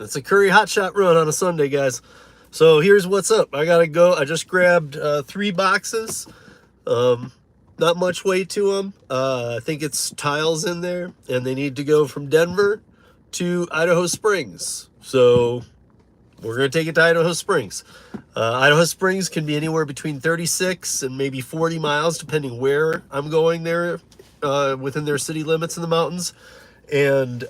It's a Curri HotShot run on a Sunday, guys. So here's what's up. I gotta go. I just grabbed 3 boxes. Um, Not much weight to them. I think it's tiles in there, and they need to go from Denver to Idaho Springs. So we're gonna take it to Idaho Springs. Idaho Springs can be anywhere between 36 and maybe 40 miles, depending where I'm going there, within their city limits in the mountains. And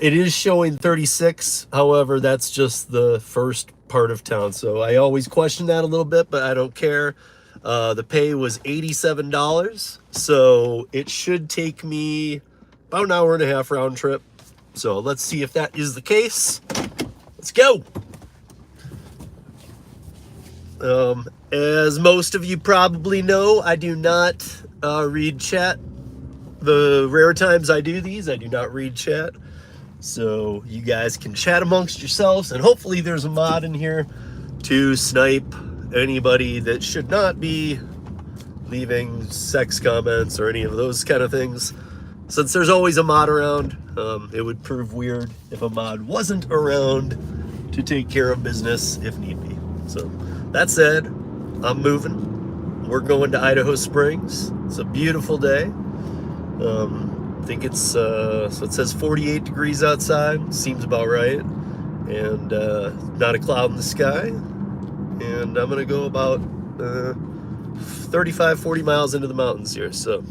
it is showing 36. However, that's just the first part of town. So I always question that a little bit, but I don't care. The pay was $87. So it should take me about an hour and a half round trip. So let's see if that is the case. Let's go. As most of you probably know, I do not read chat. The rare times I do these, I do not read chat. So you guys can chat amongst yourselves, and hopefully there's a mod in here to snipe anybody that should not be leaving sex comments or any of those kind of things. Since there's always a mod around, it would prove weird if a mod wasn't around to take care of business if need be. So that said, I'm moving. We're going to Idaho Springs. It's a beautiful day. I think it's, so it says 48 degrees outside, seems about right, and not a cloud in the sky, and I'm gonna go about 35-40 miles into the mountains here, so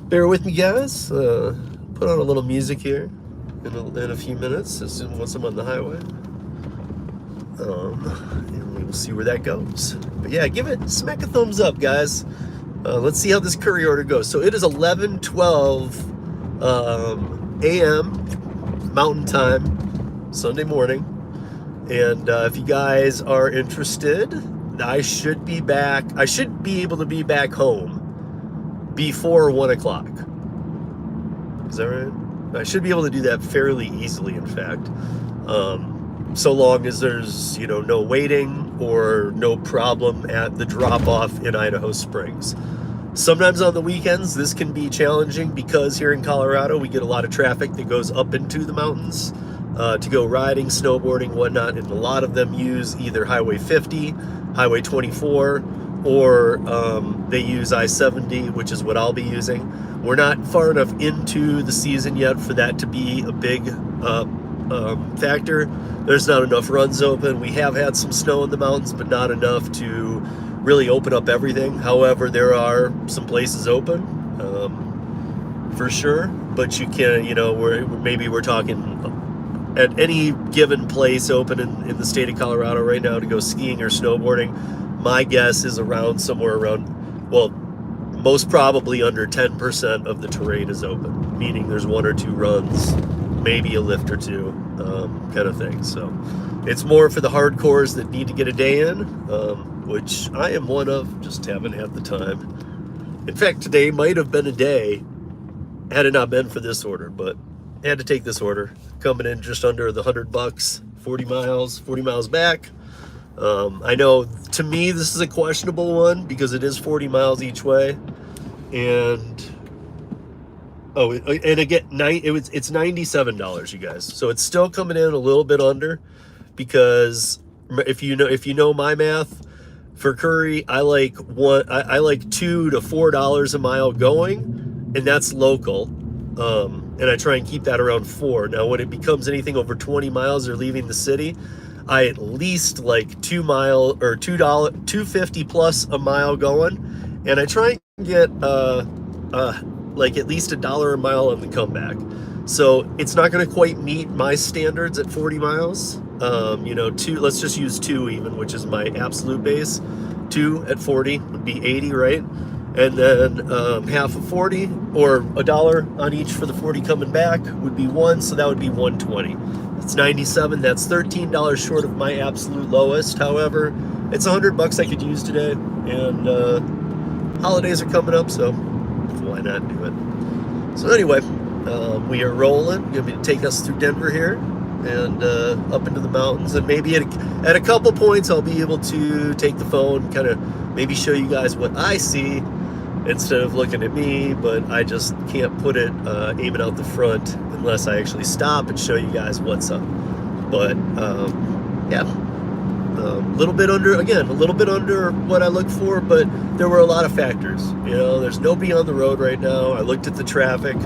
bear with me, guys. Put on a little music here in a few minutes once I'm on the highway, and we will see where that goes. But yeah, smack a thumbs up, guys. Let's see how this Curri order goes. So it is 11:12 a.m. Mountain Time, Sunday morning. And if you guys are interested, I should be back. I should be able to be back home before 1 o'clock. Is that right? I should be able to do that fairly easily, in fact. So long as there's, no waiting or no problem at the drop-off in Idaho Springs. Sometimes on the weekends, this can be challenging because here in Colorado, we get a lot of traffic that goes up into the mountains to go riding, snowboarding, whatnot, and a lot of them use either Highway 50, Highway 24, or they use I-70, which is what I'll be using. We're not far enough into the season yet for that to be a big factor. There's not enough runs open. We have had some snow in the mountains, but not enough to really open up everything. However, there are some places open for sure, but you can, we're talking at any given place open in the state of Colorado right now to go skiing or snowboarding. My guess is somewhere around, well, most probably under 10% of the terrain is open, meaning there's 1 or 2 runs, maybe a lift or 2, kind of thing. So it's more for the hardcores that need to get a day in, which I am one of, just haven't had the time. In fact, today might have been a day had it not been for this order, but I had to take this order, coming in just under the $100, 40 miles back. I know, to me, this is a questionable one because it is 40 miles each way, and again, it's $97, you guys. So it's still coming in a little bit under, because if you know my math for Curri, I like $2 to $4 a mile going, and that's local. And I try and keep that around 4. Now, when it becomes anything over 20 miles or leaving the city, I at least like 2 mile or $2.50 plus a mile going, and I try and get like at least $1 a mile on the comeback. So it's not going to quite meet my standards at 40 miles. 2, let's just use 2 even, which is my absolute base. 2 at 40 would be 80, right? And then half of 40, or $1 on each for the 40 coming back, would be 1, so that would be 120. That's 97. That's $13 short of my absolute lowest. However, it's $100 I could use today, and holidays are coming up, so why not do it? So anyway, we are rolling. Going to take us through Denver here and up into the mountains, and maybe at a couple points I'll be able to take the phone, kind of maybe show you guys what I see instead of looking at me, but I just can't put it aiming out the front unless I actually stop and show you guys what's up. But yeah, a little bit under what I look for, but there were a lot of factors. You know, there's nobody on the road right now. I looked at the traffic.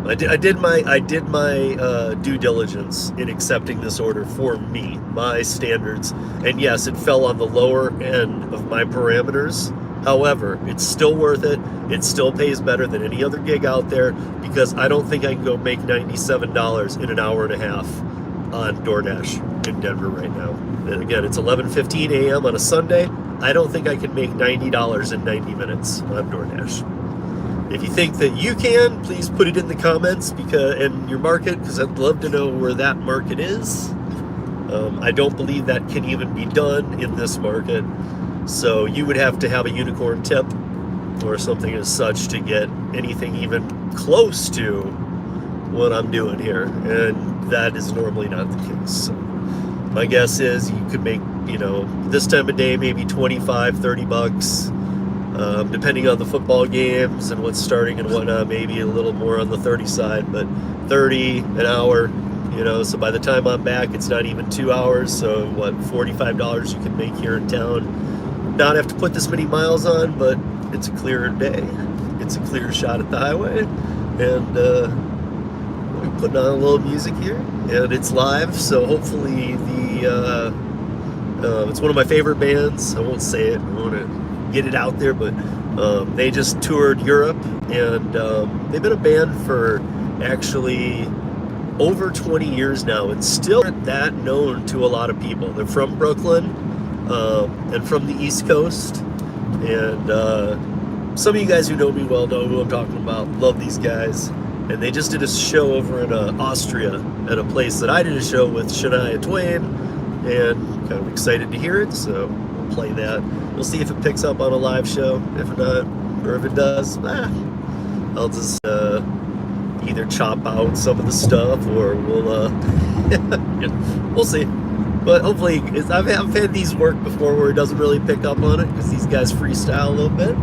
I did my due diligence in accepting this order for me, my standards, and yes, it fell on the lower end of my parameters. However, it's still worth it. It still pays better than any other gig out there, because I don't think I can go make $97 in an hour and a half on DoorDash in Denver right now. And again, it's 11:15 a.m. on a Sunday. I don't think I can make $90 in 90 minutes on DoorDash. If you think that you can, please put it in the comments and your market, because I'd love to know where that market is. I don't believe that can even be done in this market. So you would have to have a unicorn tip or something as such to get anything even close to what I'm doing here. And that is normally not the case. So my guess is you could make, this time of day, maybe 25, 30 bucks. Depending on the football games and what's starting and whatnot, maybe a little more on the 30 side, but 30 an hour, so by the time I'm back, it's not even 2 hours. So what, $45 you can make here in town. Not have to put this many miles on, but it's a clearer day. It's a clear shot at the highway. And we're putting on a little music here, and it's live. So hopefully it's one of my favorite bands. I won't say it. I want to get it out there, but they just toured Europe, and they've been a band for actually over 20 years now, and still aren't that known to a lot of people. They're from Brooklyn and from the East Coast, and some of you guys who know me well know who I'm talking about. Love these guys, and they just did a show over in Austria at a place that I did a show with Shania Twain, and kind of excited to hear it, so we'll play that. We'll see if it picks up on a live show. If not, or if it does, I'll just either chop out some of the stuff, or we'll see. But hopefully, I've had these work before where it doesn't really pick up on it, because these guys freestyle a little bit.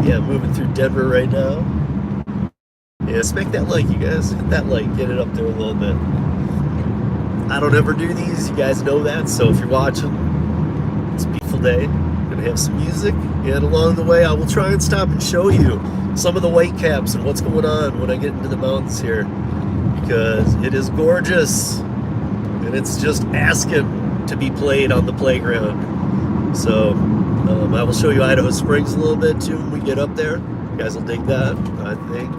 Yeah, moving through Denver right now. Yeah, smack that like, you guys. Hit that like, get it up there a little bit. I don't ever do these, you guys know that, so if you're watching, it's a beautiful day. I'm gonna have some music, and along the way I will try and stop and show you some of the white caps and what's going on when I get into the mountains here, because it is gorgeous, and it's just asking to be played on the playground. So I will show you Idaho Springs a little bit too when we get up there. You guys will dig that, I think.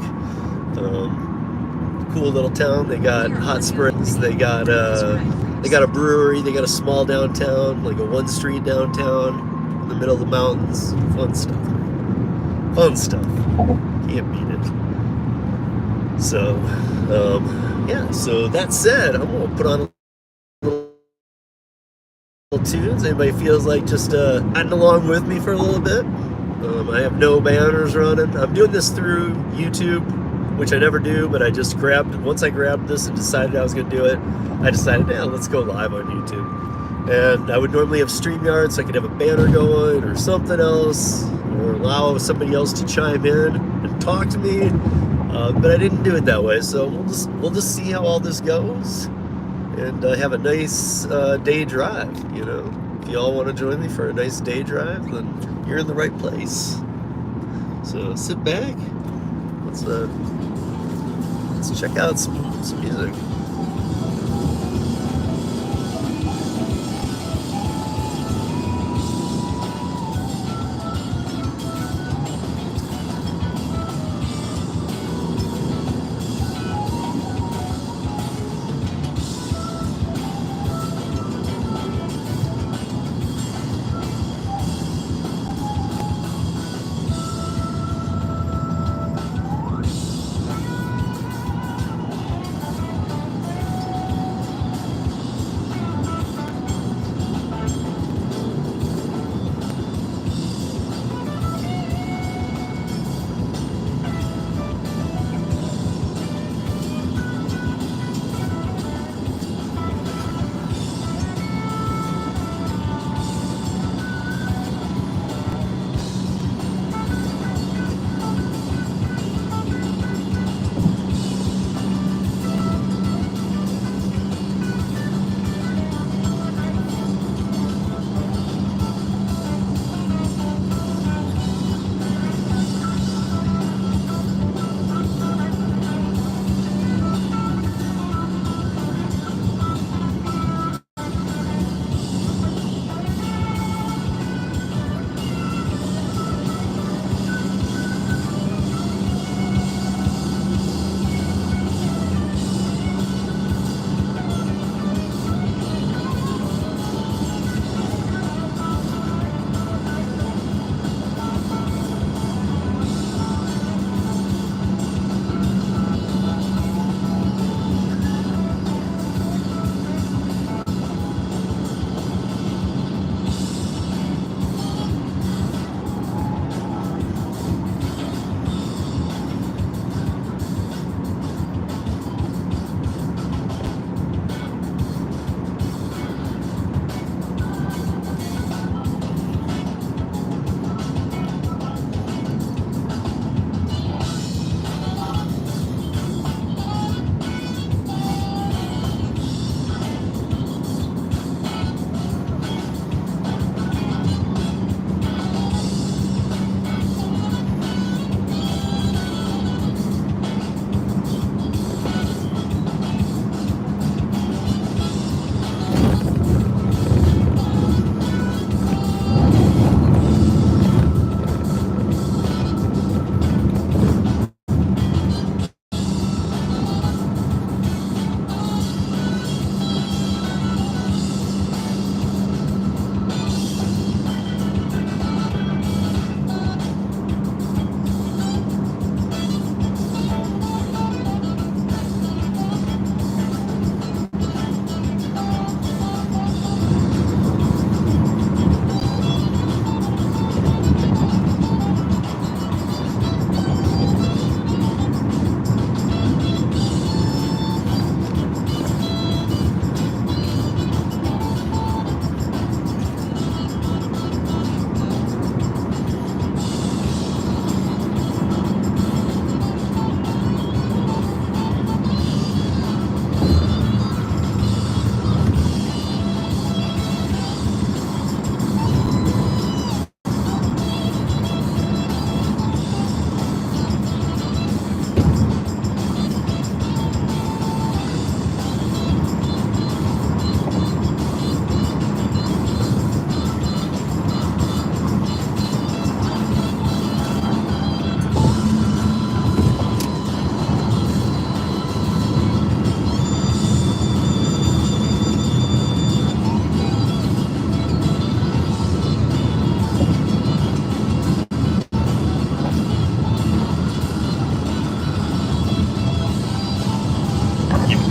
Cool little town. They got hot springs. They got a brewery. They got a small downtown, like a one street downtown in the middle of the mountains. Fun stuff. Fun stuff. Can't beat it. So yeah. So that said, I'm gonna put on a little tunes. Anybody feels like just riding along with me for a little bit? I have no banners running. I'm doing this through YouTube, which I never do, but once I grabbed this and decided I was going to do it, I decided, let's go live on YouTube. And I would normally have StreamYard, so I could have a banner going or something else, or allow somebody else to chime in and talk to me, but I didn't do it that way. So we'll just see how all this goes, and have a nice day drive. If you all want to join me for a nice day drive, then you're in the right place. So sit back. Let's check out some music.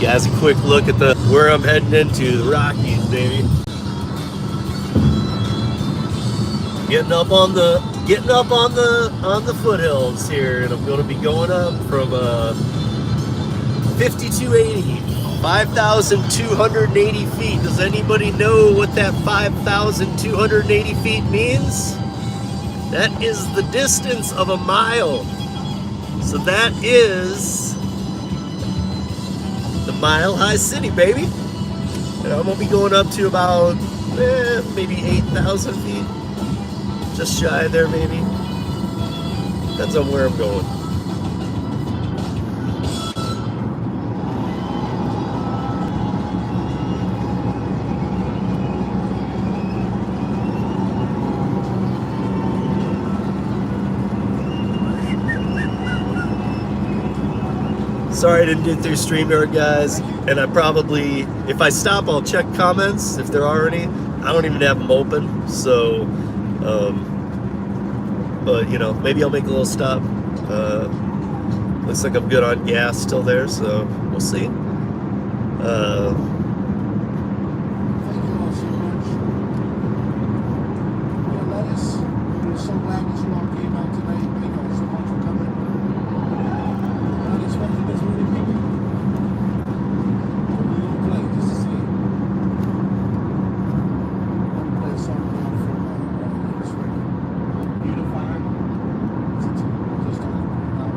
Guys, a quick look at where I'm heading into, the Rockies, baby. Getting up on the foothills here, and I'm going to be going up from 5280, 5,280 feet. Does anybody know what that 5,280 feet means? That is the distance of a mile. So that is the Mile High City, baby. And I'm gonna be going up to about maybe 8,000 feet. Just shy there, maybe. Depends on where I'm going. Sorry I didn't get through StreamYard, guys. And I probably, if I stop, I'll check comments if there are any. I don't even have them open, so, but you know, maybe I'll make a little stop. Looks like I'm good on gas still there, so we'll see. Thank you all so much. Lettuce, we're so glad that you all came out tonight. Thank you all so much for coming. Not expecting this many people. We don't play just to see it. I'm going to play a song now from this record. Unifying. It's a team. Just trying to put it out.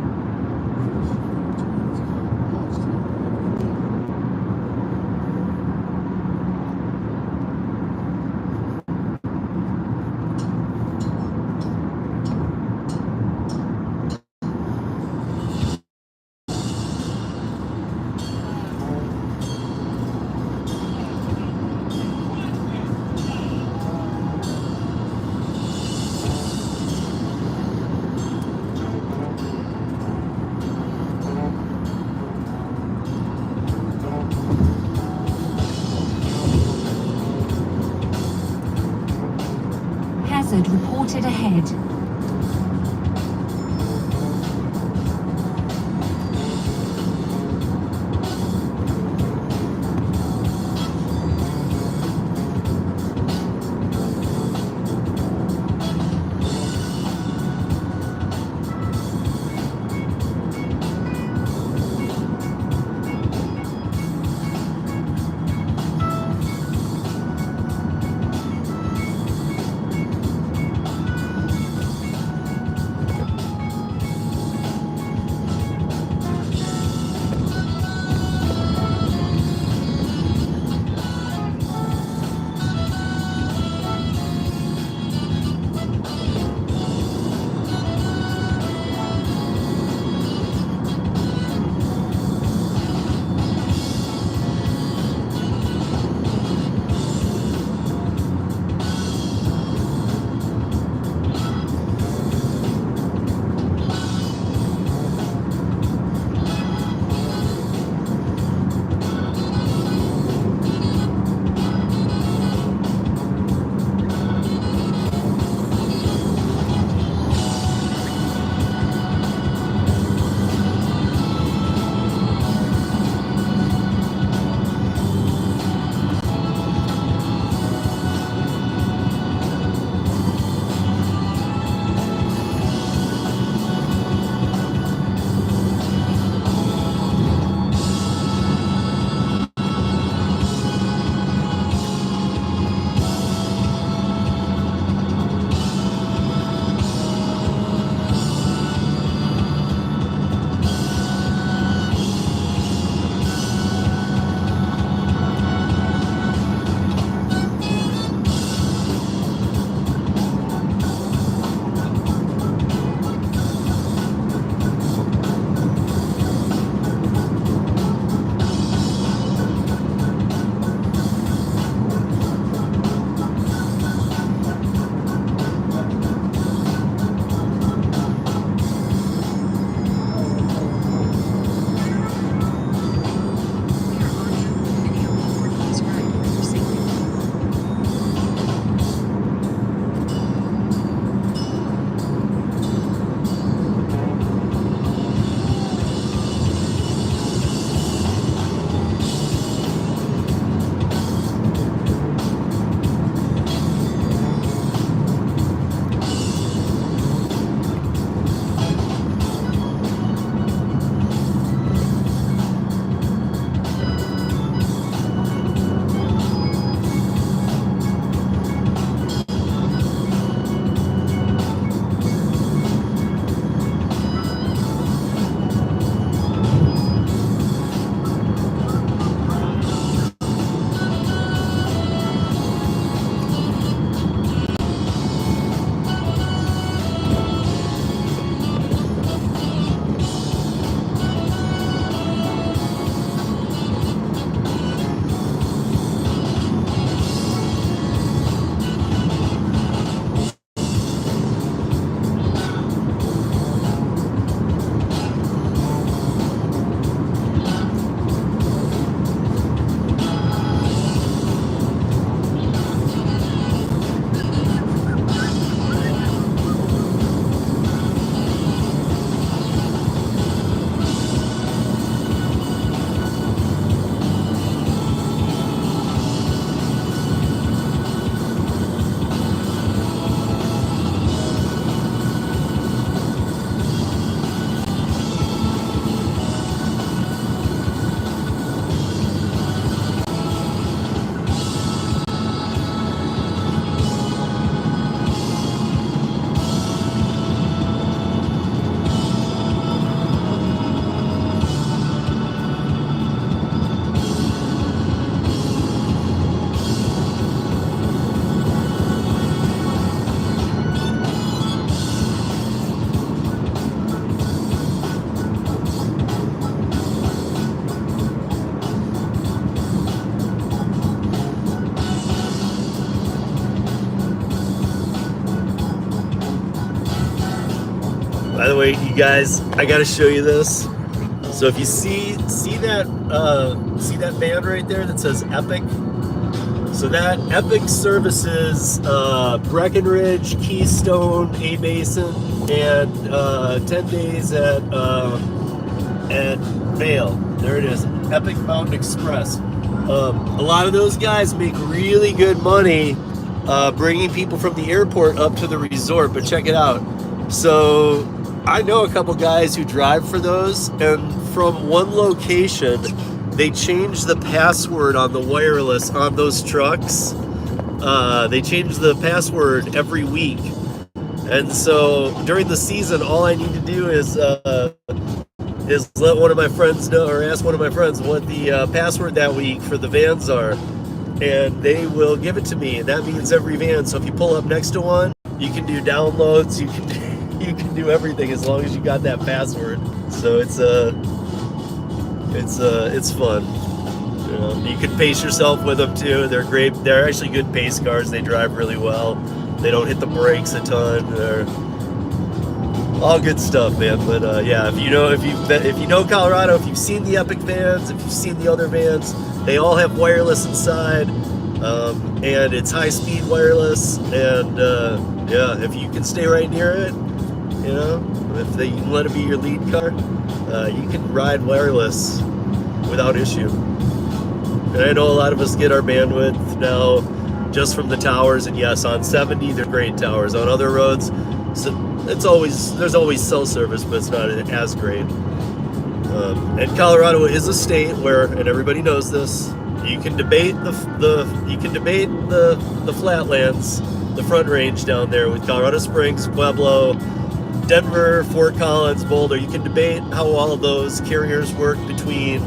Hazard reported ahead. the way, you guys, I gotta show you this. So if you see that van right there that says Epic. So that Epic services Breckenridge, Keystone, A Basin, and 10 days at Vail. There it is, Epic Mountain Express. A lot of those guys make really good money bringing people from the airport up to the resort, but check it out. So I know a couple guys who drive for those, and from one location, they change the password on the wireless on those trucks. They change the password every week. And so during the season, all I need to do is let one of my friends know, or ask one of my friends what the password that week for the vans are, and they will give it to me. And that means every van. So if you pull up next to one, you can do downloads, you can do everything as long as you got that password. So it's fun. You can pace yourself with them too. They're great. They're actually good pace cars. They drive really well. They don't hit the brakes a ton. They're all good stuff, man. But yeah, if you know Colorado, if you've seen the Epic vans, if you've seen the other vans, they all have wireless inside, and it's high-speed wireless. And yeah, if you can stay right near it, if you can let it be your lead car, you can ride wireless without issue. And I know a lot of us get our bandwidth now just from the towers, and yes, on 70 they're great towers. On other roads, so there's always cell service, but it's not as great. And Colorado is a state where, and everybody knows this, you can debate the flatlands, the Front Range down there with Colorado Springs, Pueblo, Denver, Fort Collins, Boulder. You can debate how all of those carriers work between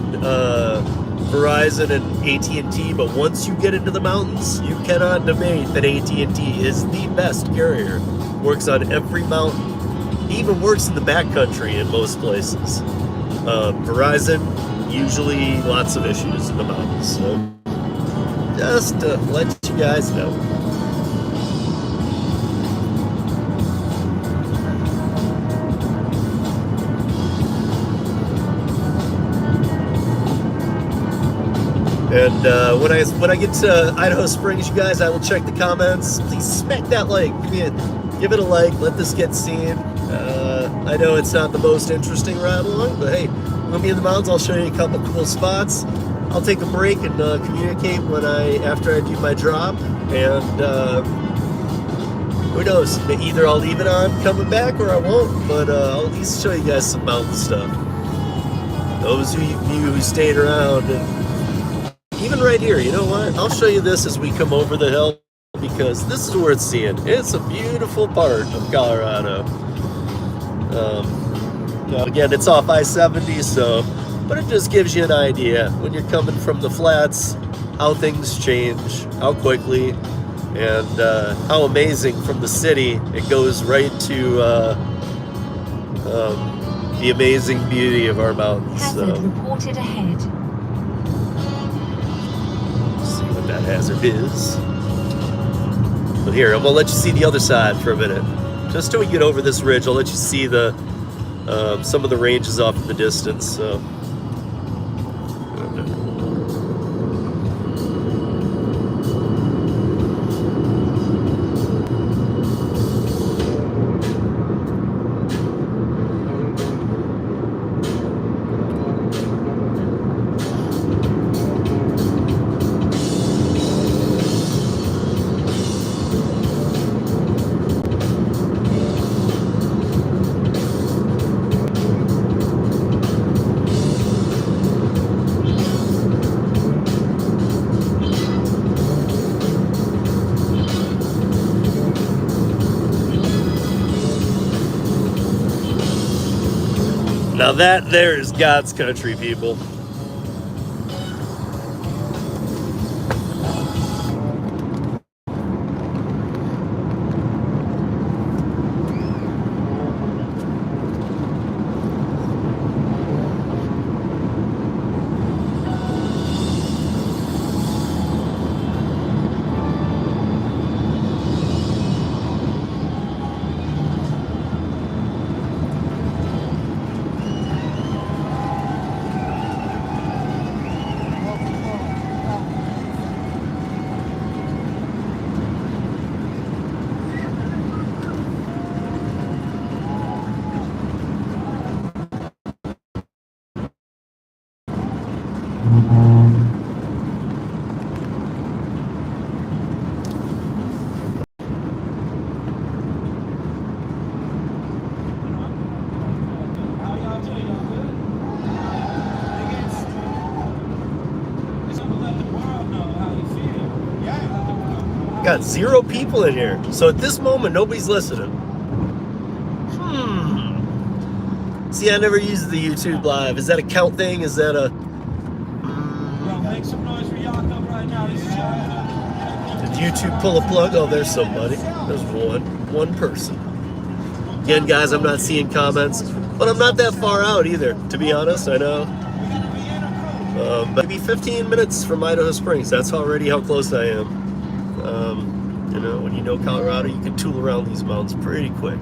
Verizon and AT&T, but once you get into the mountains, you cannot debate that AT&T is the best carrier. Works on every mountain, even works in the backcountry in most places. Verizon, usually lots of issues in the mountains. So just to let you guys know. And when I get to Idaho Springs, you guys, I will check the comments. Please smack that like. Give it a like. Let this get seen. I know it's not the most interesting ride along, but hey, we'll be in the mountains. I'll show you a couple cool spots. I'll take a break and communicate after I do my drop. And who knows? Either I'll leave it on coming back or I won't. But I'll at least show you guys some mountain stuff. Those of you who stayed around. Even right here, you know what? I'll show you this as we come over the hill, because this is worth seeing. It's a beautiful part of Colorado. Again, it's off I-70, but it just gives you an idea when you're coming from the flats, how things change, how quickly, and how amazing from the city it goes right to the amazing beauty of our mountains. Hazard reported ahead. That hazard is. But here, I'm gonna let you see the other side for a minute. Just till we get over this ridge, I'll let you see the some of the ranges off in the distance. So. Now that there is God's country, people. Got 0 people in here. So at this moment, nobody's listening. See, I never use the YouTube Live. Is that a count thing? Is that a... Well, make some noise for Jakob right now. Did YouTube pull a plug? Oh, there's somebody. There's one person. Again, guys, I'm not seeing comments, but I'm not that far out either, to be honest. I know. Maybe 15 minutes from Idaho Springs. That's already how close I am. You know, when you know Colorado, you can tool around these mountains pretty quick.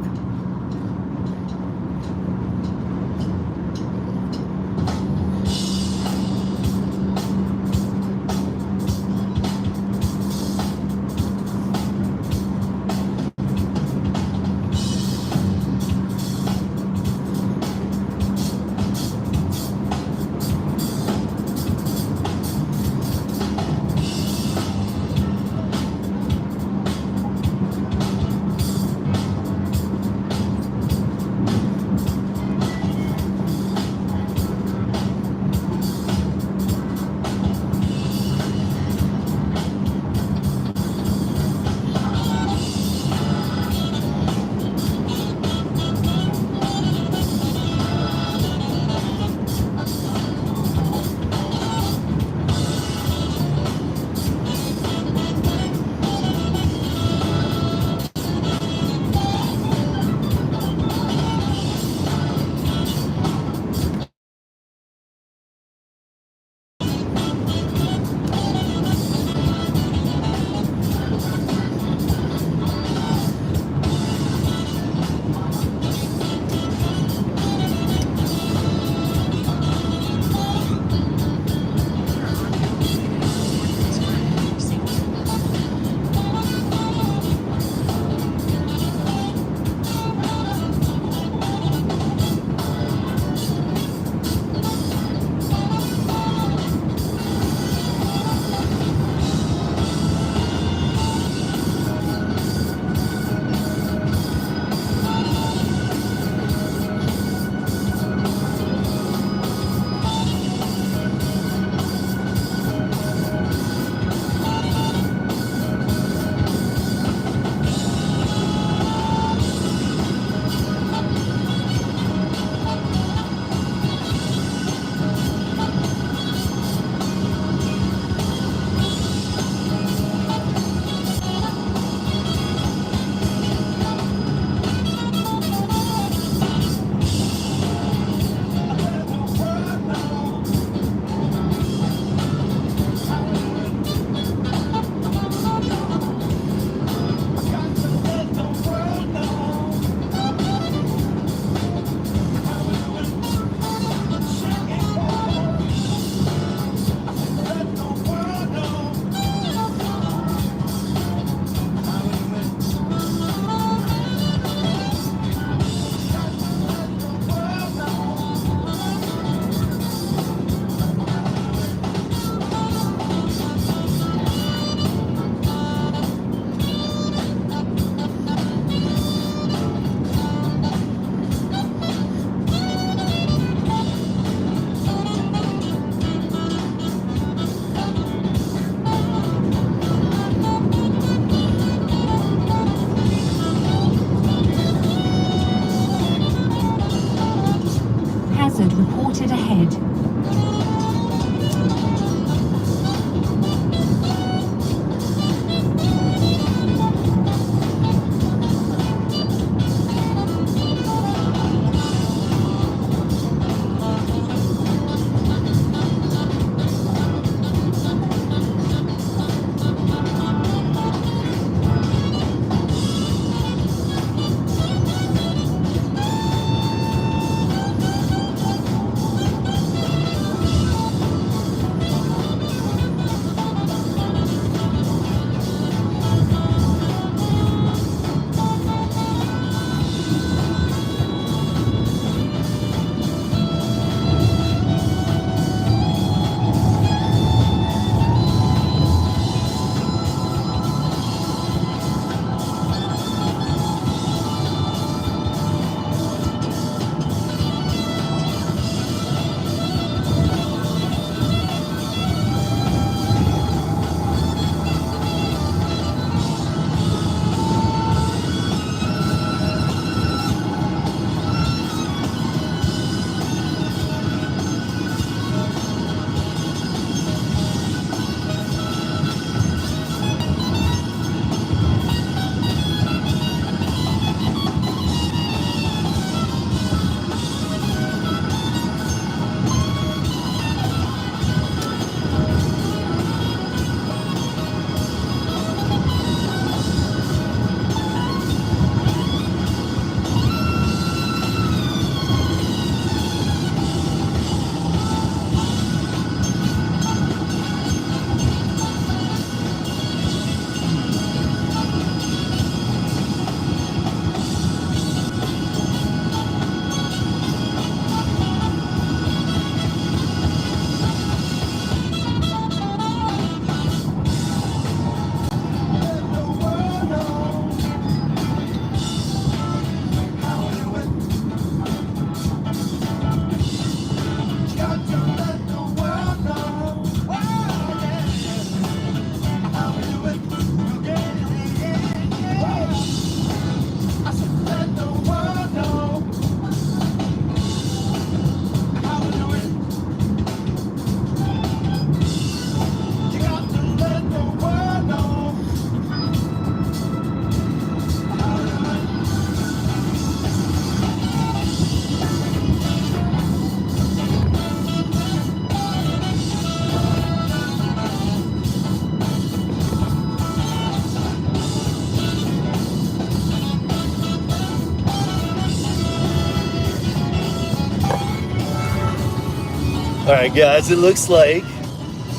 All right, guys, it looks like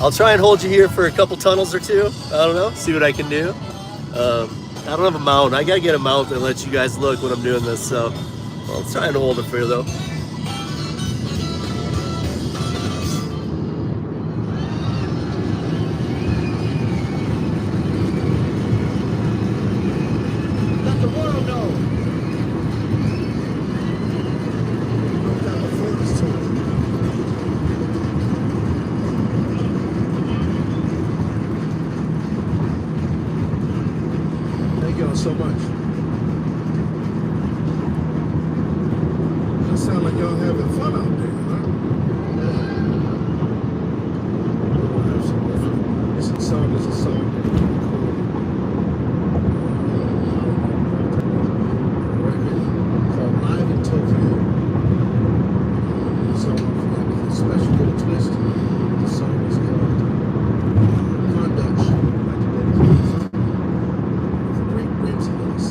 I'll try and hold you here for a couple tunnels or two. I don't know, see what I can do. I don't have a mount. I gotta get a mount that lets you guys look when I'm doing this, so I'll try and hold it for you though. Let the world know. I've got the forest to it. Thank y'all so much. That sound like y'all having fun out there, huh? We'll have some more fun. This song is a song that called Live in Tokyo. So with a special little twist. The song is called Conduct. I'd like to dedicate this to the great Ramsey Lewis.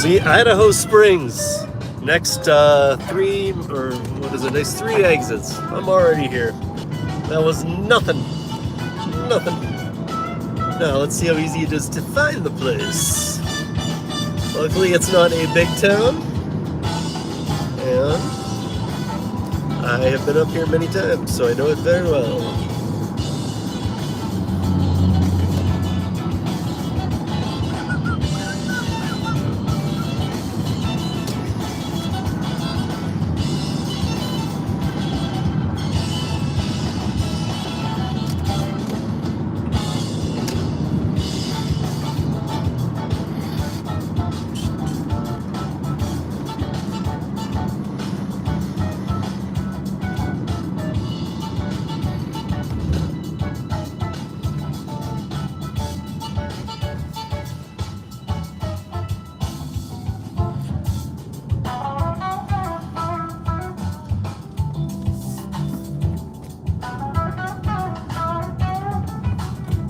See, Idaho Springs. Next three, or what is it? Next 3 exits. I'm already here. That was nothing. Nothing. Now let's see how easy it is to find the place. Luckily, it's not a big town, and I have been up here many times, so I know it very well.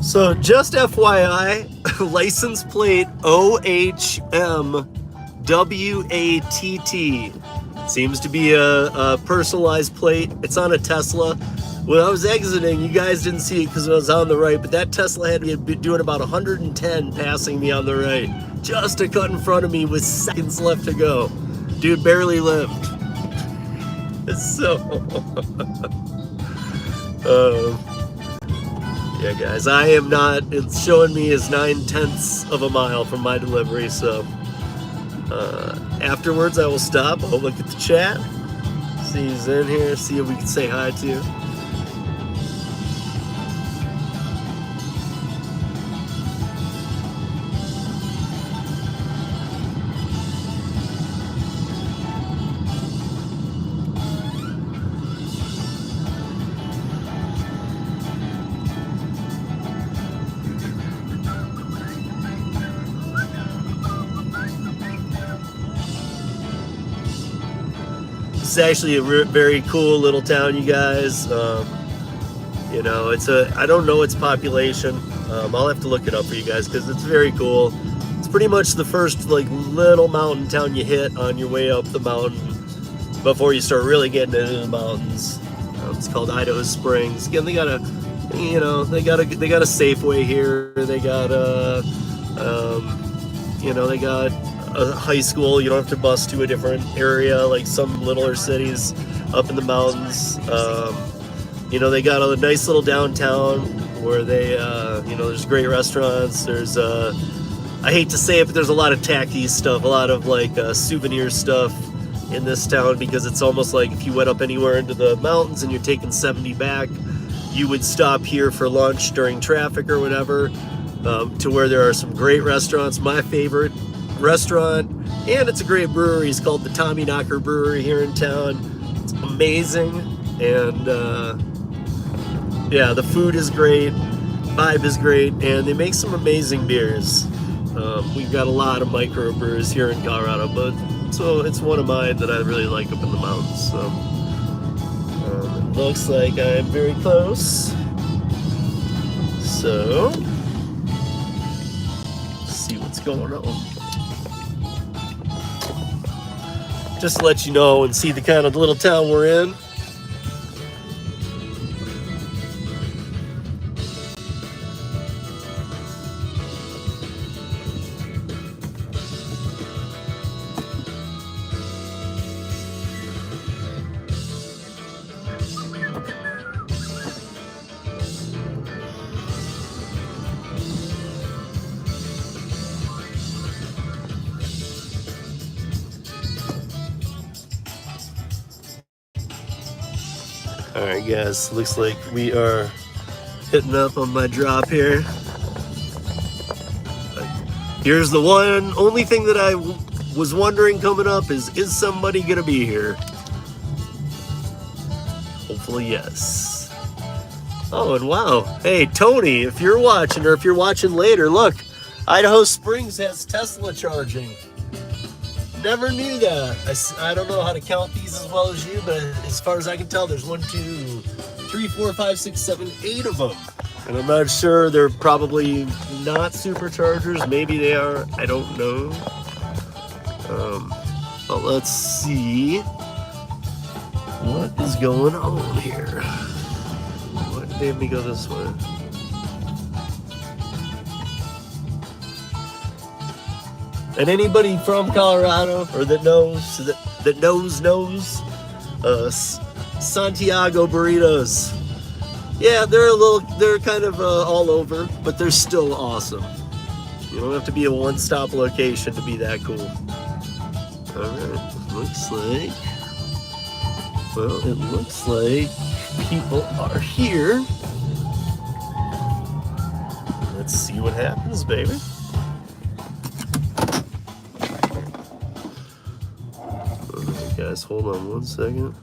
So just FYI, license plate OHMWATT. Seems to be a personalized plate. It's on a Tesla. When I was exiting, you guys didn't see it because it was on the right, but that Tesla had me doing about 110 passing me on the right. Just to cut in front of me with seconds left to go. Dude barely lived. So... yeah, guys, I am not, it's showing me as 9/10 of a mile from my delivery, so afterwards I will stop, I'll look at the chat, see who's in here, see if we can say hi to. It's actually a very cool little town, you guys. You know, I don't know its population. I'll have to look it up for you guys because it's very cool. It's pretty much the first like little mountain town you hit on your way up the mountain before you start really getting into the mountains. It's called Idaho Springs. Again, they got a Safeway here. They got they got a high school. You don't have to bus to a different area like some littler cities up in the mountains. They got a nice little downtown. where they, there's great restaurants. There's, I hate to say it, but there's a lot of tacky stuff, a lot of like souvenir stuff in this town, because it's almost like if you went up anywhere into the mountains and you're taking 70 back, you would stop here for lunch during traffic or whatever, to where there are some great restaurants. My favorite restaurant, and it's a great brewery, is called the Tommy Knocker Brewery here in town. It's amazing, and yeah, the food is great, vibe is great, and they make some amazing beers. We've got a lot of microbrewers here in Colorado, but so it's one of mine that I really like up in the mountains. So it looks like I'm very close. So let's see what's going on. Just to let you know and see the kind of little town we're in. Alright guys, looks like we are hitting up on my drop here. Here's the only thing that I was wondering coming up is somebody gonna be here? Hopefully yes. Oh, and wow, hey Tony, if you're watching, or if you're watching later, look, Idaho Springs has Tesla charging. Never knew that. I don't know how to count these as well as you, but as far as I can tell, there's 1, 2, 3, 4, 5, 6, 7, 8 of them. And I'm not sure, they're probably not superchargers. Maybe they are, I don't know. But let's see what is going on here. Why did they have me go this way? And anybody from Colorado, or that knows, Santiago burritos. Yeah, they're kind of all over, but they're still awesome. You don't have to be a one-stop location to be that cool. All right, it looks like people are here. Let's see what happens, baby. Guys, hold on 1 second.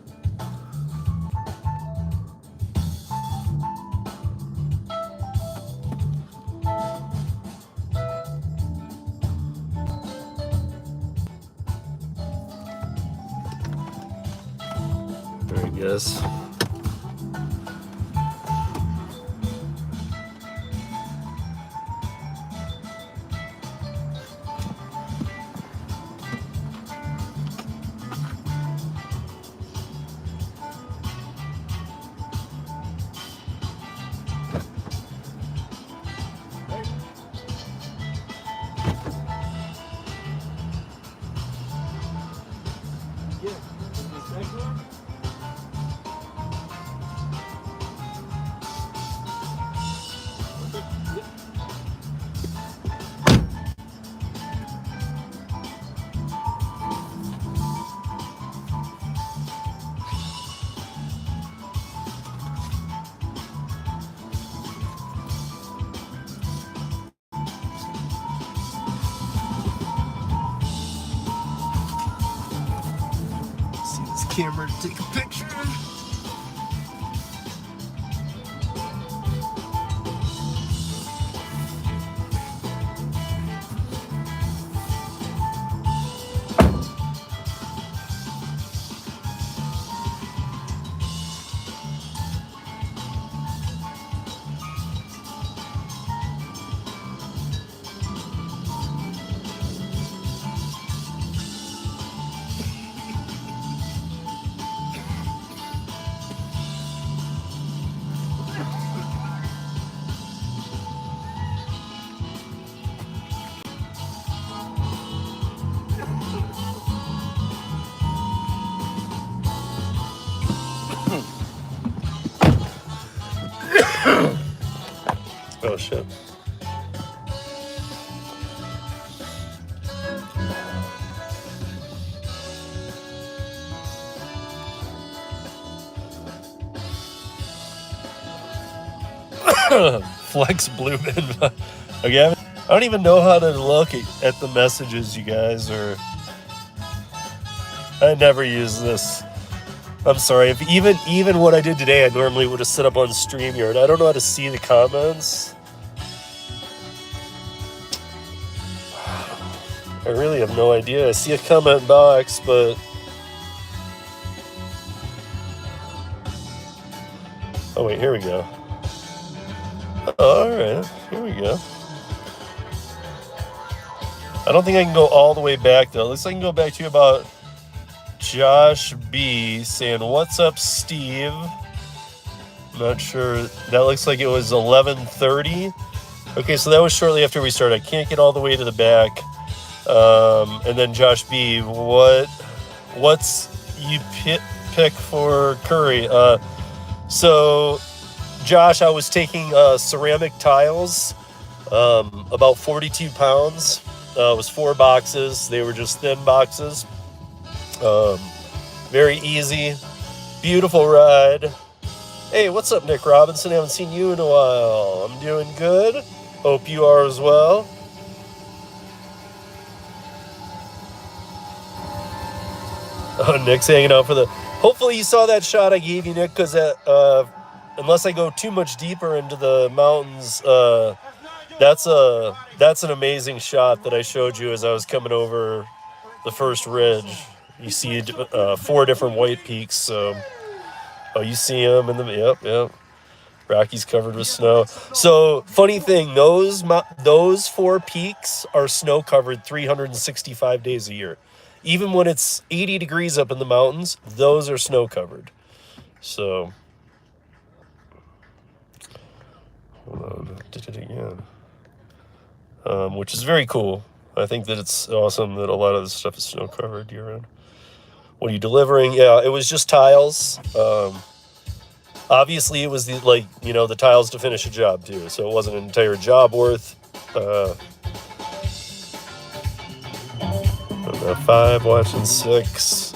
There I guess. Camera to take a picture. shit. Flex blue bin. Okay, I don't even know how to look at the messages, you guys, or I never use this. I'm sorry. If even what I did today, I normally would have set up on StreamYard. I don't know how to see the comments. I really have no idea. I see a comment box, but oh wait, here we go. All right, here we go. I don't think I can go all the way back though. Looks like I can go back to about Josh B saying, "What's up, Steve?" I'm not sure. That looks like it was 11:30. Okay, so that was shortly after we started. I can't get all the way to the back. And then Josh B, what's you pick for Curri? So Josh, I was taking ceramic tiles, about 42 pounds. It was 4 boxes. They were just thin boxes. Very easy, beautiful ride. Hey, what's up, Nick Robinson? Haven't seen you in a while. I'm doing good. Hope you are as well. Oh, Nick's hanging out for the... Hopefully you saw that shot I gave you, Nick, because unless I go too much deeper into the mountains, that's an amazing shot that I showed you as I was coming over the first ridge. You see 4 different white peaks. So, oh, you see them in the yep. Rocky's covered with snow. So, funny thing, those 4 peaks are snow covered 365 days a year. Even when it's 80 degrees up in the mountains, those are snow covered. So, hold on, did it again. Which is very cool. I think that it's awesome that a lot of this stuff is snow covered year round. What are you delivering? Yeah, it was just tiles. Obviously, it was the tiles to finish a job too. So it wasn't an entire job worth. 5 watching 6.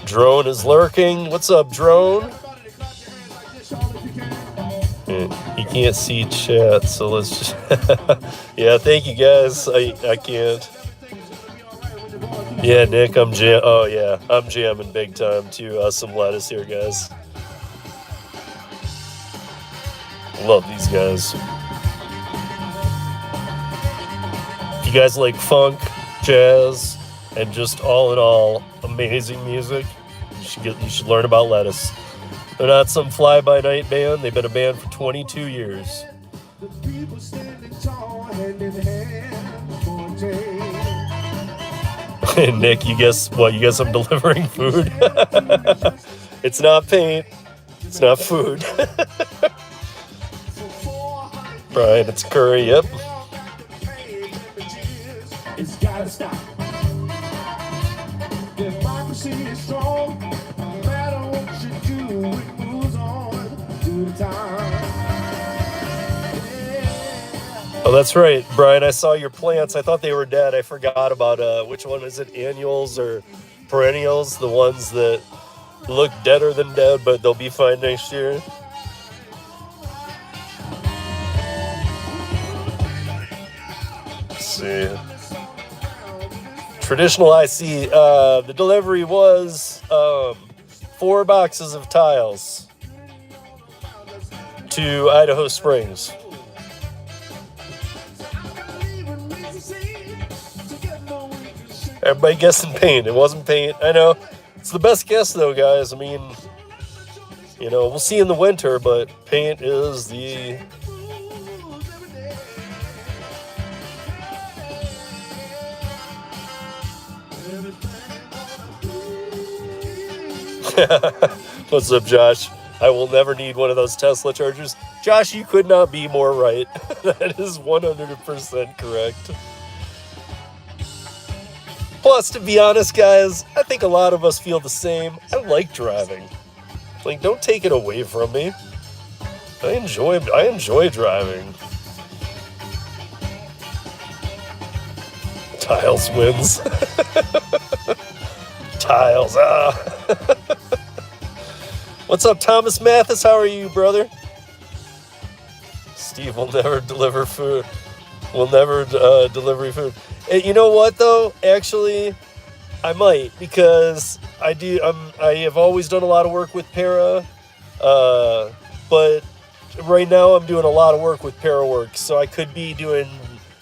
Drone is lurking. What's up, Drone? He can't see chat, so let's just... Yeah, thank you guys. I can't. Yeah, Nick, I'm jamming big time too. Some lettuce here, guys. Love these guys. If you guys like funk, jazz, and just all in all amazing music, you should learn about Lettuce. They're not some fly-by-night band. They've been a band for 22 years. Nick, you guess what? You guess I'm delivering food? It's not paint. It's not food. Brian, it's Curri. Yep. It's gotta stop. Democracy is strong. No matter what you do, it moves on to the time. Oh, that's right, Brian. I saw your plants. I thought they were dead. I forgot about which one is it? Annuals or perennials? The ones that look deader than dead, but they'll be fine next year. Let's see. Traditional IC. The delivery was 4 boxes of tiles to Idaho Springs. Everybody guessing paint. It wasn't paint. I know. It's the best guess, though, guys. I mean, we'll see in the winter, but paint is the... What's up, Josh? I will never need one of those Tesla chargers. Josh, you could not be more right. That is 100% correct. Plus, to be honest, guys, I think a lot of us feel the same. I like driving. Don't take it away from me. I enjoy driving. Tiles wins. Tiles, What's up, Thomas Mathis? How are you, brother? Steve will never deliver food. Will never deliver food. And you know what, though? Actually, I might, because I have always done a lot of work with Para, but right now I'm doing a lot of work with ParaWorks, so I could be doing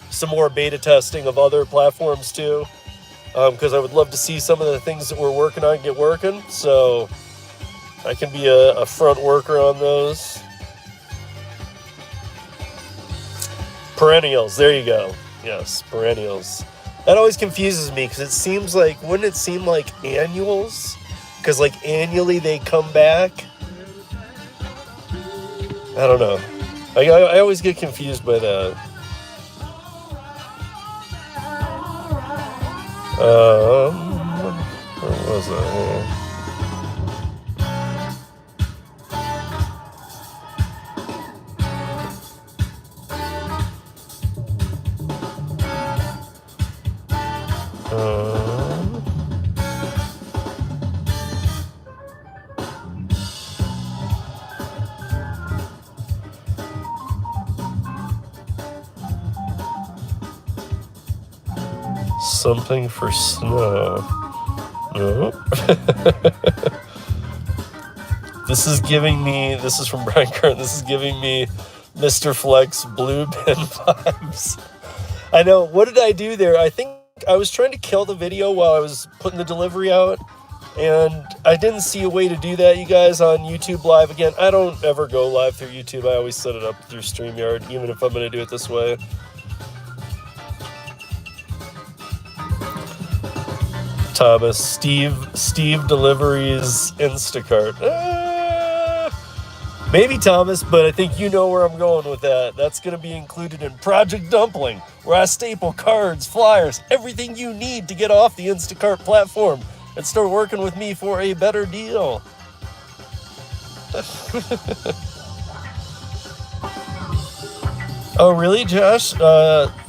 some more beta testing of other platforms too, because I would love to see some of the things that we're working on get working, so I can be a front worker on those. Perennials, there you go. Yes, perennials. That always confuses me, because it seems like, wouldn't it seem like annuals? Because like annually they come back. I don't know. I always get confused by that. Where was I? Something for snow. No. This is from Brian Kern. This is giving me Mr. Flex blue bin vibes. I know. What did I do there? I think I was trying to kill the video while I was putting the delivery out, and I didn't see a way to do that, you guys, on YouTube Live. Again, I don't ever go live through YouTube. I always set it up through StreamYard, even if I'm going to do it this way. Thomas, Steve deliveries Instacart. Maybe, Thomas, but I think you know where I'm going with that. That's going to be included in Project Dumpling, where I staple cards, flyers, everything you need to get off the Instacart platform and start working with me for a better deal. Oh, really, Josh?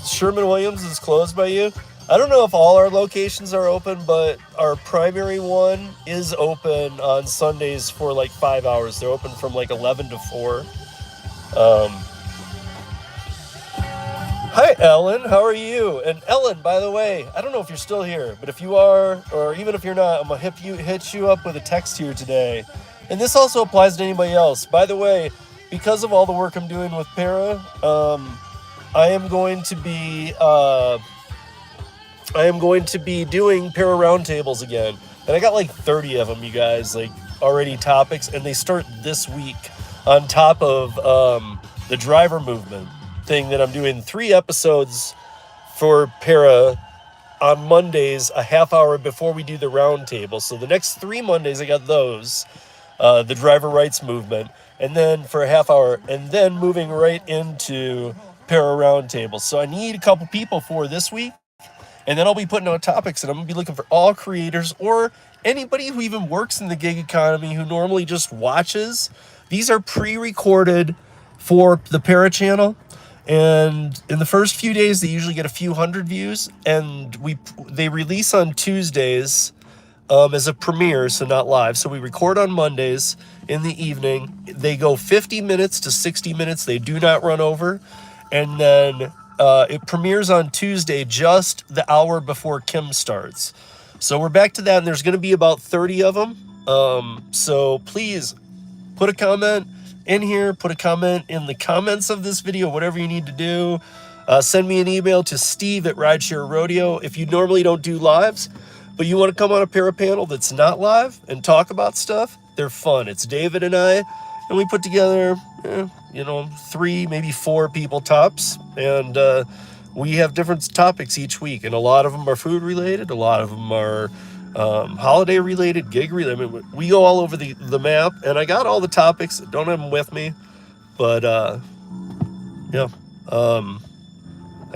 Sherman Williams is closed by you? I don't know if all our locations are open, but our primary one is open on Sundays for like 5 hours. They're open from like 11 to 4. Hi, Ellen. How are you? And Ellen, by the way, I don't know if you're still here, but if you are, or even if you're not, I'm going to hit you up with a text here today. And this also applies to anybody else. By the way, because of all the work I'm doing with Para, I am going to be doing Para roundtables again, and I got like 30 of them, you guys, like already topics, and they start this week on top of the driver movement thing that I'm doing 3 episodes for Para on Mondays, a half hour before we do the roundtable. So the next 3 Mondays I got those, the driver rights movement, and then for a half hour, and then moving right into Para roundtable. So I need a couple people for this week. And then I'll be putting out topics, and I'm going to be looking for all creators or anybody who even works in the gig economy who normally just watches. These are pre-recorded for the Para channel. And in the first few days, they usually get a few hundred views. And they release on Tuesdays as a premiere, so not live. So we record on Mondays in the evening. They go 50 minutes to 60 minutes. They do not run over. And then it premieres on Tuesday, just the hour before Kim starts. So we're back to that, and there's going to be about 30 of them. So please put a comment in here, put a comment in the comments of this video, whatever you need to do. Send me an email to steve@rideshare rodeo. If you normally don't do lives, but you want to come on a Para panel that's not live and talk about stuff, they're fun. It's David and I, and we put together 3, maybe 4 people tops, and we have different topics each week, and a lot of them are food related, a lot of them are holiday related, gig related. I mean, we go all over the map, and I got all the topics. Don't have them with me, but I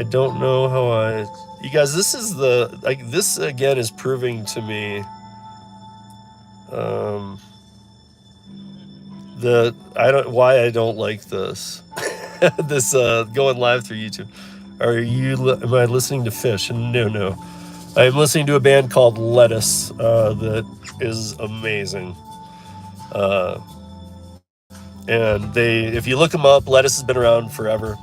don't know how you guys, this is this again is proving to me why I don't like this this going live through YouTube. Am I listening to Fish? No. I'm listening to a band called Lettuce that is amazing. And if you look them up, Lettuce has been around forever.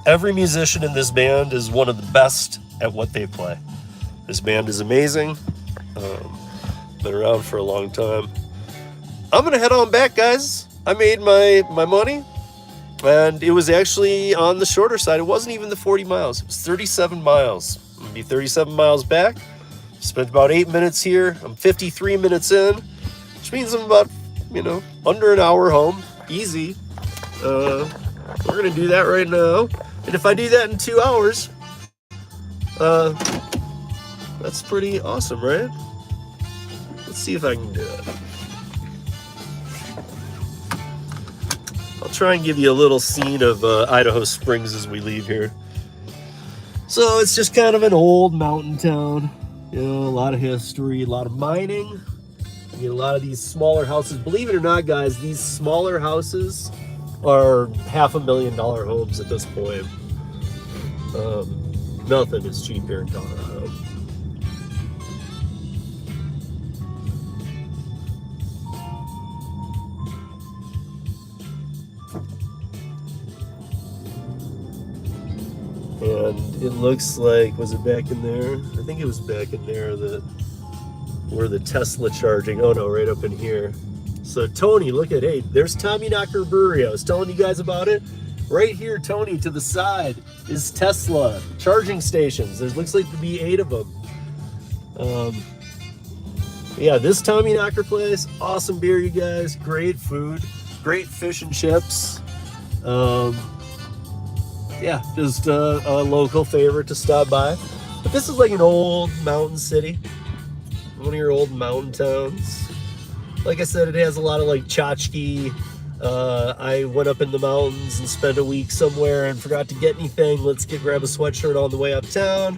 Every musician in this band is one of the best at what they play. This band is amazing. Been around for a long time. I'm gonna head on back, guys. I made my money, and it was actually on the shorter side. It wasn't even the 40 miles. It was 37 miles. I'm gonna be 37 miles back. Spent about 8 minutes here. I'm 53 minutes in, which means I'm about, under an hour home. Easy. We're gonna do that right now. And if I do that in 2 hours, that's pretty awesome, right? Let's see if I can do it. I'll try and give you a little scene of Idaho Springs as we leave here. So it's just kind of an old mountain town. A lot of history, a lot of mining. A lot of these smaller houses. Believe it or not, guys, these smaller houses are $500,000 homes at this point. Nothing is cheap here in Colorado. And it looks like, was it back in there? I think it was back in there where the Tesla charging. Oh no, right up in here. So Tony, look at, hey, there's Tommy Knocker Brewery. I was telling you guys about it. Right here, Tony, to the side is Tesla charging stations. There looks like to be 8 of them. Yeah, this Tommy Knocker place, awesome beer, you guys. Great food, great fish and chips. Yeah, just a local favorite to stop by. But this is like an old mountain city, one of your old mountain towns. Like I said, it has a lot of like tchotchke. I went up in the mountains and spent a week somewhere and forgot to get anything. Let's grab a sweatshirt on the way uptown,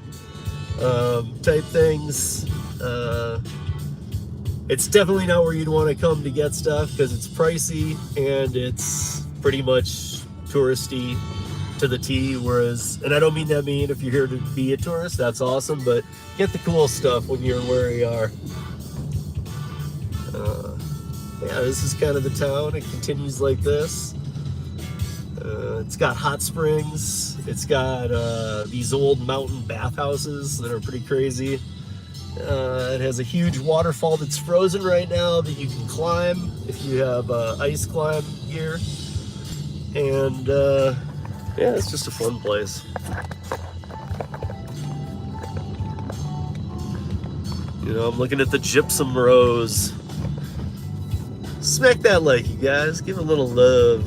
type things. It's definitely not where you'd want to come to get stuff because it's pricey and it's pretty much touristy to the T. Whereas, and I don't mean that mean if you're here to be a tourist, that's awesome, but get the cool stuff when you're where you are. Yeah, this is kind of the town. It continues like this. It's got hot springs. It's got these old mountain bathhouses that are pretty crazy. It has a huge waterfall that's frozen right now that you can climb if you have ice climb gear. And yeah, it's just a fun place. I'm looking at the gypsum rows. Smack that like, you guys. Give it a little love.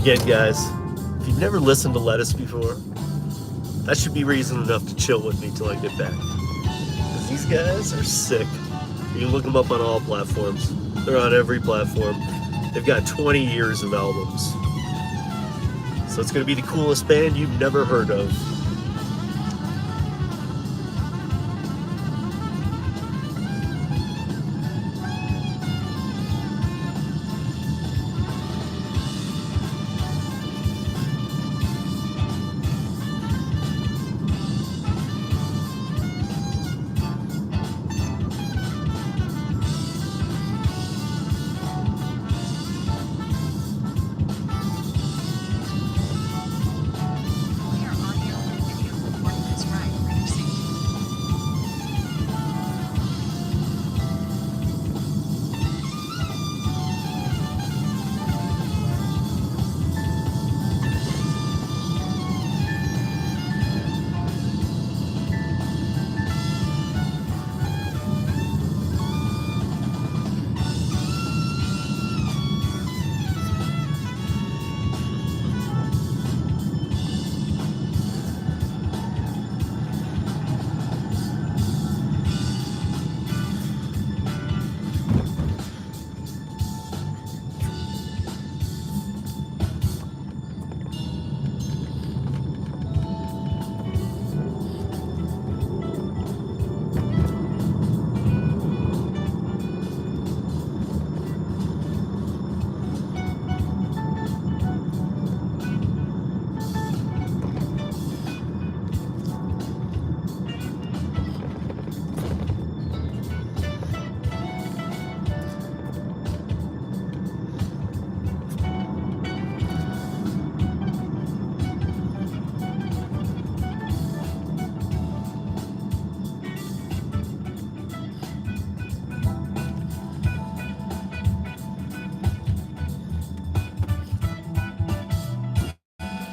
Again, guys, if you've never listened to Lettuce before, that should be reason enough to chill with me till I get back. Because these guys are sick. You can look them up on all platforms. They're on every platform. They've got 20 years of albums. So it's going to be the coolest band you've never heard of. We are on your way.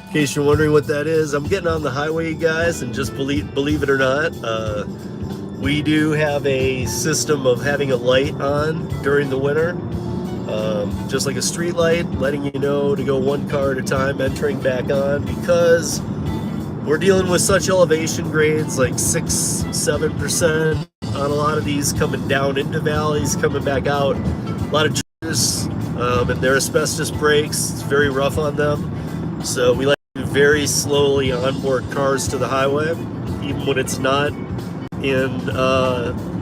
In case you're wondering what that is, I'm getting on the highway, you guys, and just believe it or not, we do have a system of having a light on during the winter, just like a street light, letting you know to go one car at a time, entering back on, because we're dealing with such elevation grades, like 6-7% on a lot of these, coming down into valleys, coming back out. A lot of jitters, and their asbestos brakes, it's very rough on them. So we like to very slowly onboard cars to the highway, even when it's not in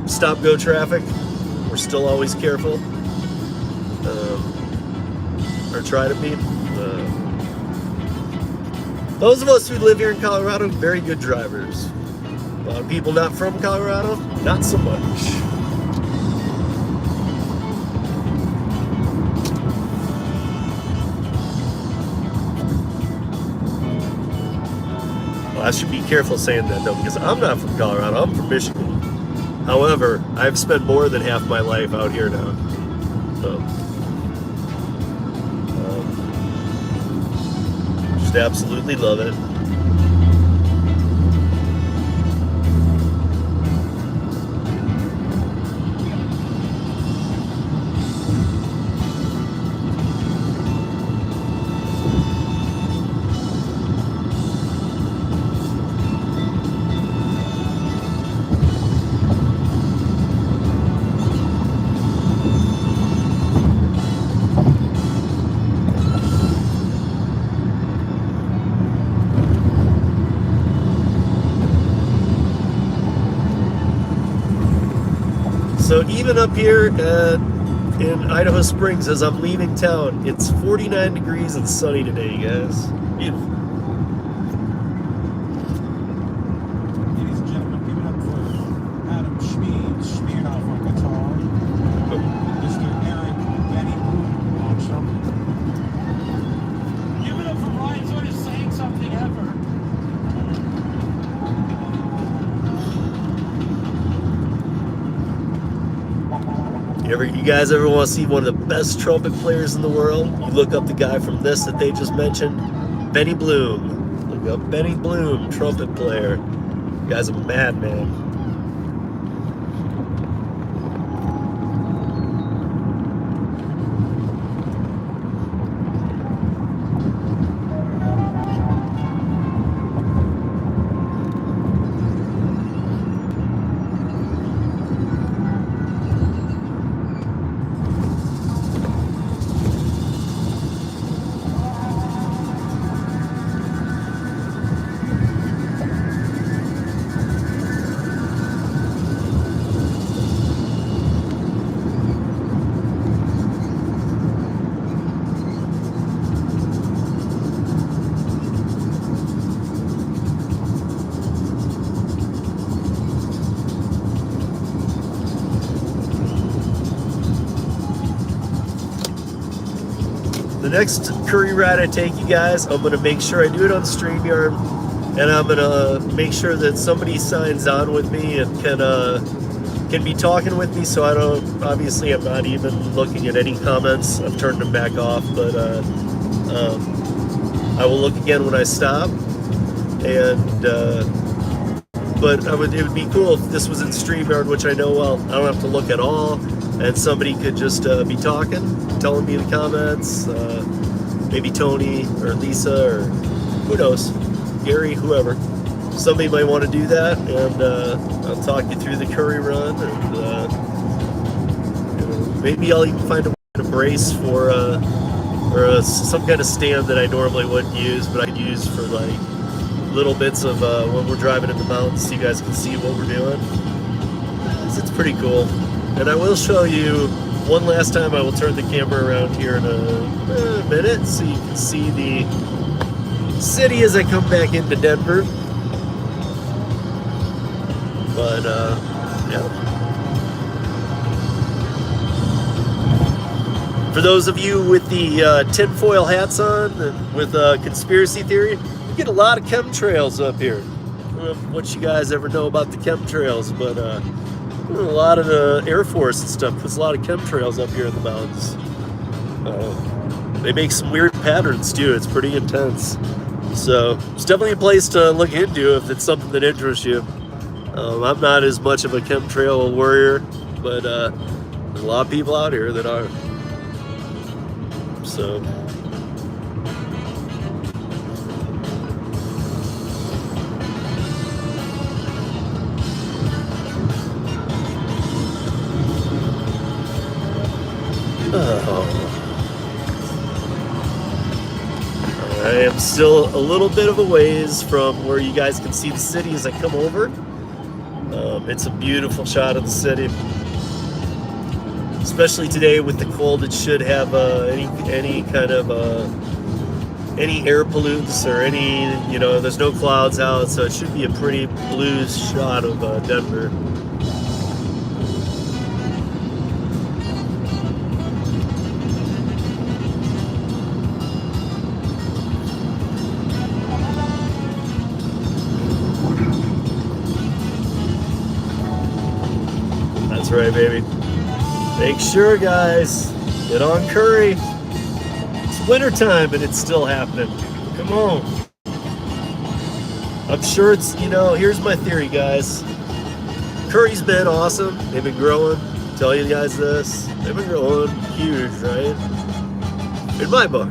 stop-go traffic. We're still always careful, or try to be. Those of us who live here in Colorado, very good drivers. A lot of people not from Colorado, not so much. Well, I should be careful saying that though, because I'm not from Colorado, I'm from Michigan. However, I've spent more than half my life out here now. So, just absolutely love it. So even up here in Idaho Springs, as I'm leaving town, it's 49 degrees and sunny today, you guys. Beautiful. Ladies and gentlemen, give it up for Adam Schmiernoff on guitar. Mr. Eric Benny Boone on trumpet. Give it up for Ryan sort of saying something ever. You guys ever want to see one of the best trumpet players in the world? You look up the guy from this that they just mentioned, Benny Bloom. Look up Benny Bloom, trumpet player. The guy's a madman. The next Curri ride I take, you guys, I'm going to make sure I do it on StreamYard, and I'm going to make sure that somebody signs on with me and can be talking with me, so I don't, obviously I'm not even looking at any comments. I've turned them back off, but I will look again when I stop. And but it would be cool if this was in StreamYard, which I know well. I don't have to look at all, and somebody could just be talking, telling me the comments. Maybe Tony or Lisa or who knows, Gary, whoever. Somebody might want to do that, and I'll talk you through the Curri run, and maybe I'll even find a way to brace for some kind of stand that I normally wouldn't use, but I'd use for like little bits of when we're driving in the mountains, so you guys can see what we're doing. It's pretty cool. And I will show you one last time. I will turn the camera around here in a minute so you can see the city as I come back into Denver. But yeah. For those of you with the tinfoil hats on and with conspiracy theory, you get a lot of chemtrails up here. I don't know what you guys ever know about the chemtrails, but a lot of the Air Force and stuff puts a lot of chemtrails up here in the mountains. They make some weird patterns too. It's pretty intense. So it's definitely a place to look into if it's something that interests you. I'm not as much of a chemtrail warrior, but there's a lot of people out here that are. So. I am still a little bit of a ways from where you guys can see the city as I come over. It's a beautiful shot of the city, especially today with the cold. It should have any kind of any air pollutants or any, there's no clouds out, so it should be a pretty blue shot of Denver. That's right, baby. Make sure, guys, get on Curri. It's wintertime and it's still happening. Come on. I'm sure it's, here's my theory, guys. Curri's been awesome. They've been growing. Tell you guys this. They've been growing huge, right? In my book,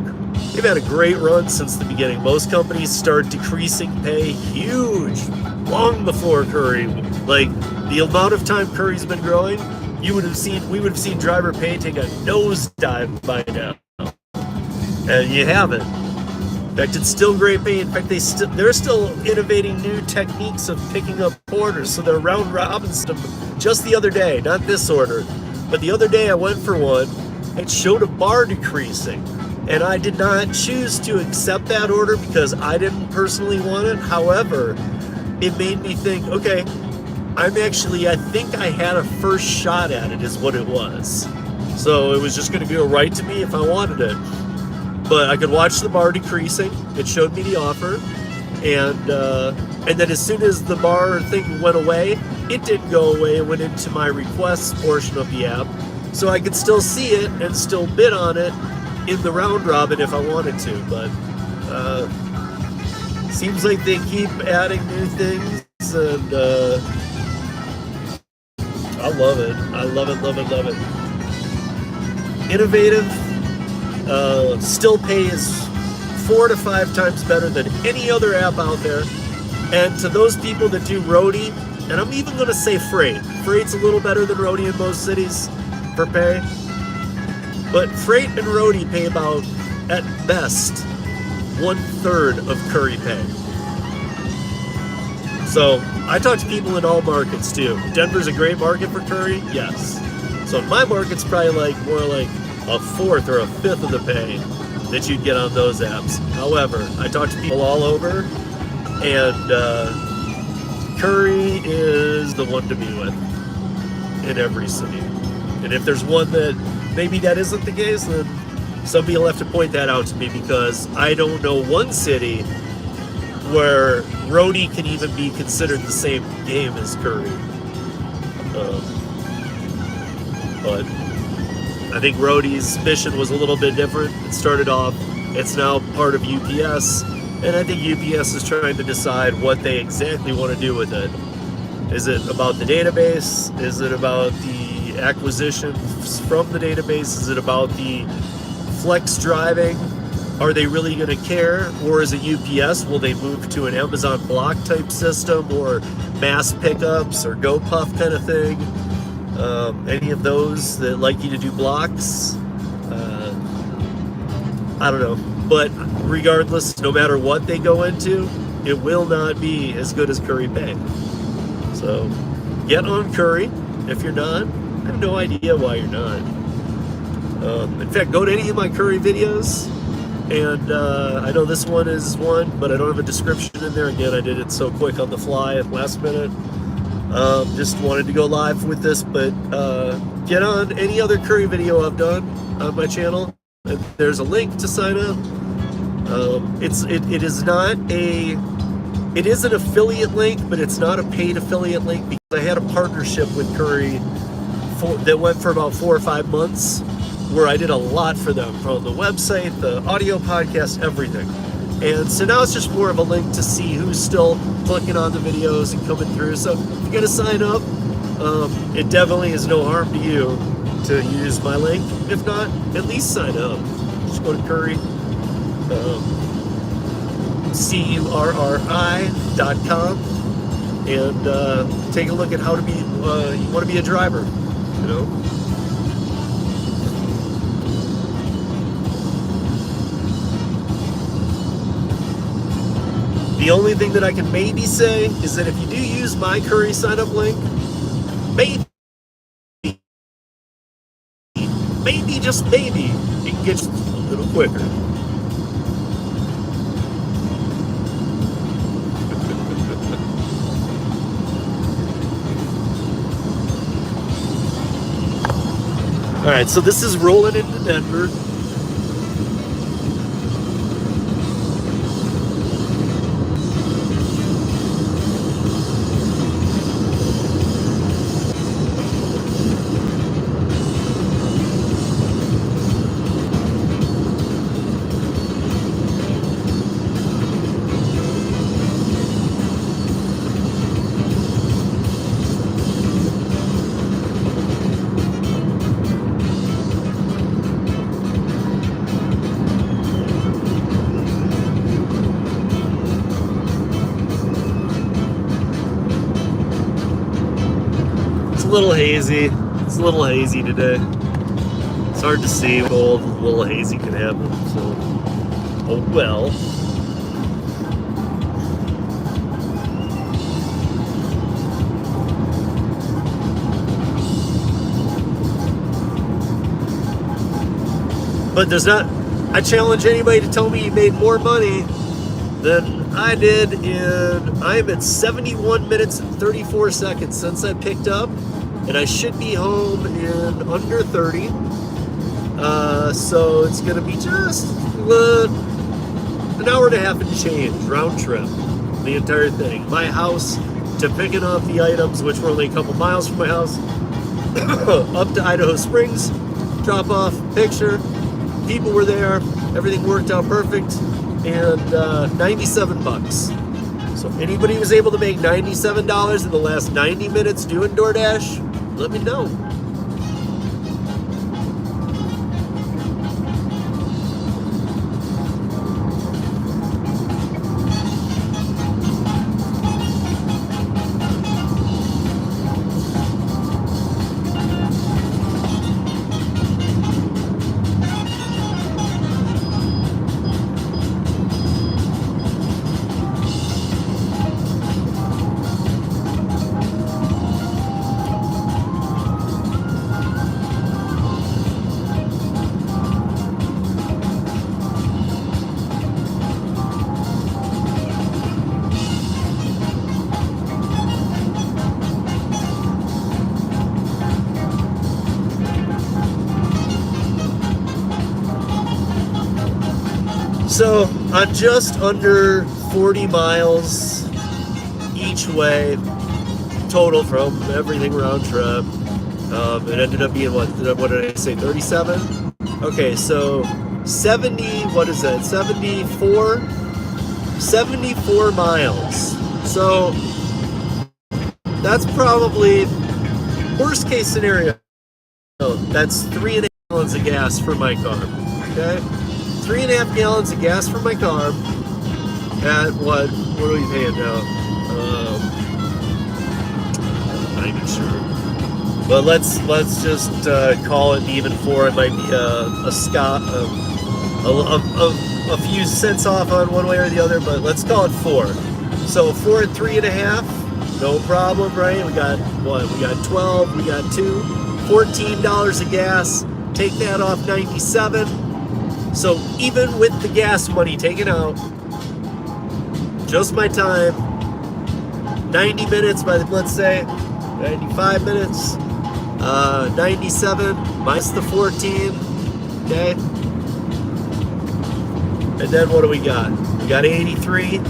they've had a great run since the beginning. Most companies start decreasing pay huge long before Curri. Like, the amount of time Curri's been growing, we would have seen driver pay take a nosedive by now, and you haven't. In fact, it's still great pay. In fact, they're still innovating new techniques of picking up orders. So they're round robin system. Just the other day, not this order, but the other day I went for one. It showed a bar decreasing, and I did not choose to accept that order because I didn't personally want it. However, it made me think, okay, I think I had a first shot at it is what it was. So it was just going to go right to me if I wanted it. But I could watch the bar decreasing. It showed me the offer. And then as soon as the bar thing went away, it didn't go away. It went into my requests portion of the app. So I could still see it and still bid on it in the round robin if I wanted to. But seems like they keep adding new things, and I love it. I love it, love it, love it. Innovative. Still pays 4 to 5 times better than any other app out there. And to those people that do roadie, and I'm even going to say freight. Freight's a little better than roadie in most cities for pay. But freight and roadie pay about, at best, 1/3 of Curri pay. So I talk to people in all markets too. Denver's a great market for Curri, yes. So in my market's probably more like a 4th or a 5th of the pay that you'd get on those apps. However, I talk to people all over, and Curri is the one to be with in every city. And if there's one that maybe that isn't the case, then somebody will have to point that out to me, because I don't know one city where roadie can even be considered the same game as Curri. But I think roadie's mission was a little bit different. It started off, it's now part of UPS, and I think UPS is trying to decide what they exactly want to do with it. Is it about the database? Is it about the acquisitions from the database? Is it about the flex driving? Are they really going to care? Or is it UPS? Will they move to an Amazon block type system, or mass pickups, or GoPuff kind of thing? Any of those that like you to do blocks? I don't know. But regardless, no matter what they go into, it will not be as good as Curri Pay. So get on Curri if you're not. I have no idea why you're not. In fact, go to any of my Curri videos. And I know this one is one, but I don't have a description in there. Again, I did it so quick on the fly at last minute. Just wanted to go live with this, but get on any other Curri video I've done on my channel. And there's a link to sign up. It is an affiliate link, but it's not a paid affiliate link, because I had a partnership with Curri that went for about 4 or 5 months, where I did a lot for them, from the website, the audio podcast, everything. And so now it's just more of a link to see who's still clicking on the videos and coming through. So if you're going to sign up, it definitely is no harm to you to use my link. If not, at least sign up. Just go to Curri, CURRI.com, and take a look at how to be, you want to be a driver, you know. The only thing that I can maybe say is that if you do use my Curri sign-up link, maybe, just maybe, it can get just a little quicker. All right, so this is rolling into Denver. It's a little hazy. It's a little hazy today. It's hard to see. Cold, a little hazy can happen. So, oh well. But there's not. I challenge anybody to tell me you made more money than I did I'm at 71 minutes and 34 seconds since I picked up, and I should be home in under 30. So it's gonna be just an hour and a half and change round trip, the entire thing. My house to picking up the items, which were only a couple miles from my house, up to Idaho Springs, drop off, picture, people were there, everything worked out perfect. And 97 bucks. So if anybody was able to make $97 in the last 90 minutes doing DoorDash, let me know. So I'm just under 40 miles each way total from everything round trip. It ended up being what did I say, 37? Okay, so 70, what is that, 74 miles. So that's probably worst case scenario. That's 3.5 gallons of gas for my car, okay? 3.5 gallons of gas for my car at what are we paying now? I'm not even sure. But let's just call it even for. It might be a few cents off on one way or the other, but let's call it 4. So 4 at 3.5, no problem, right? We got what? We got 12, we got 2, $14 of gas. Take that off 97. So even with the gas money taken out, just my time, 90 minutes by the, let's say, 95 minutes, 97 minus the 14, okay? And then what do we got? We got 83,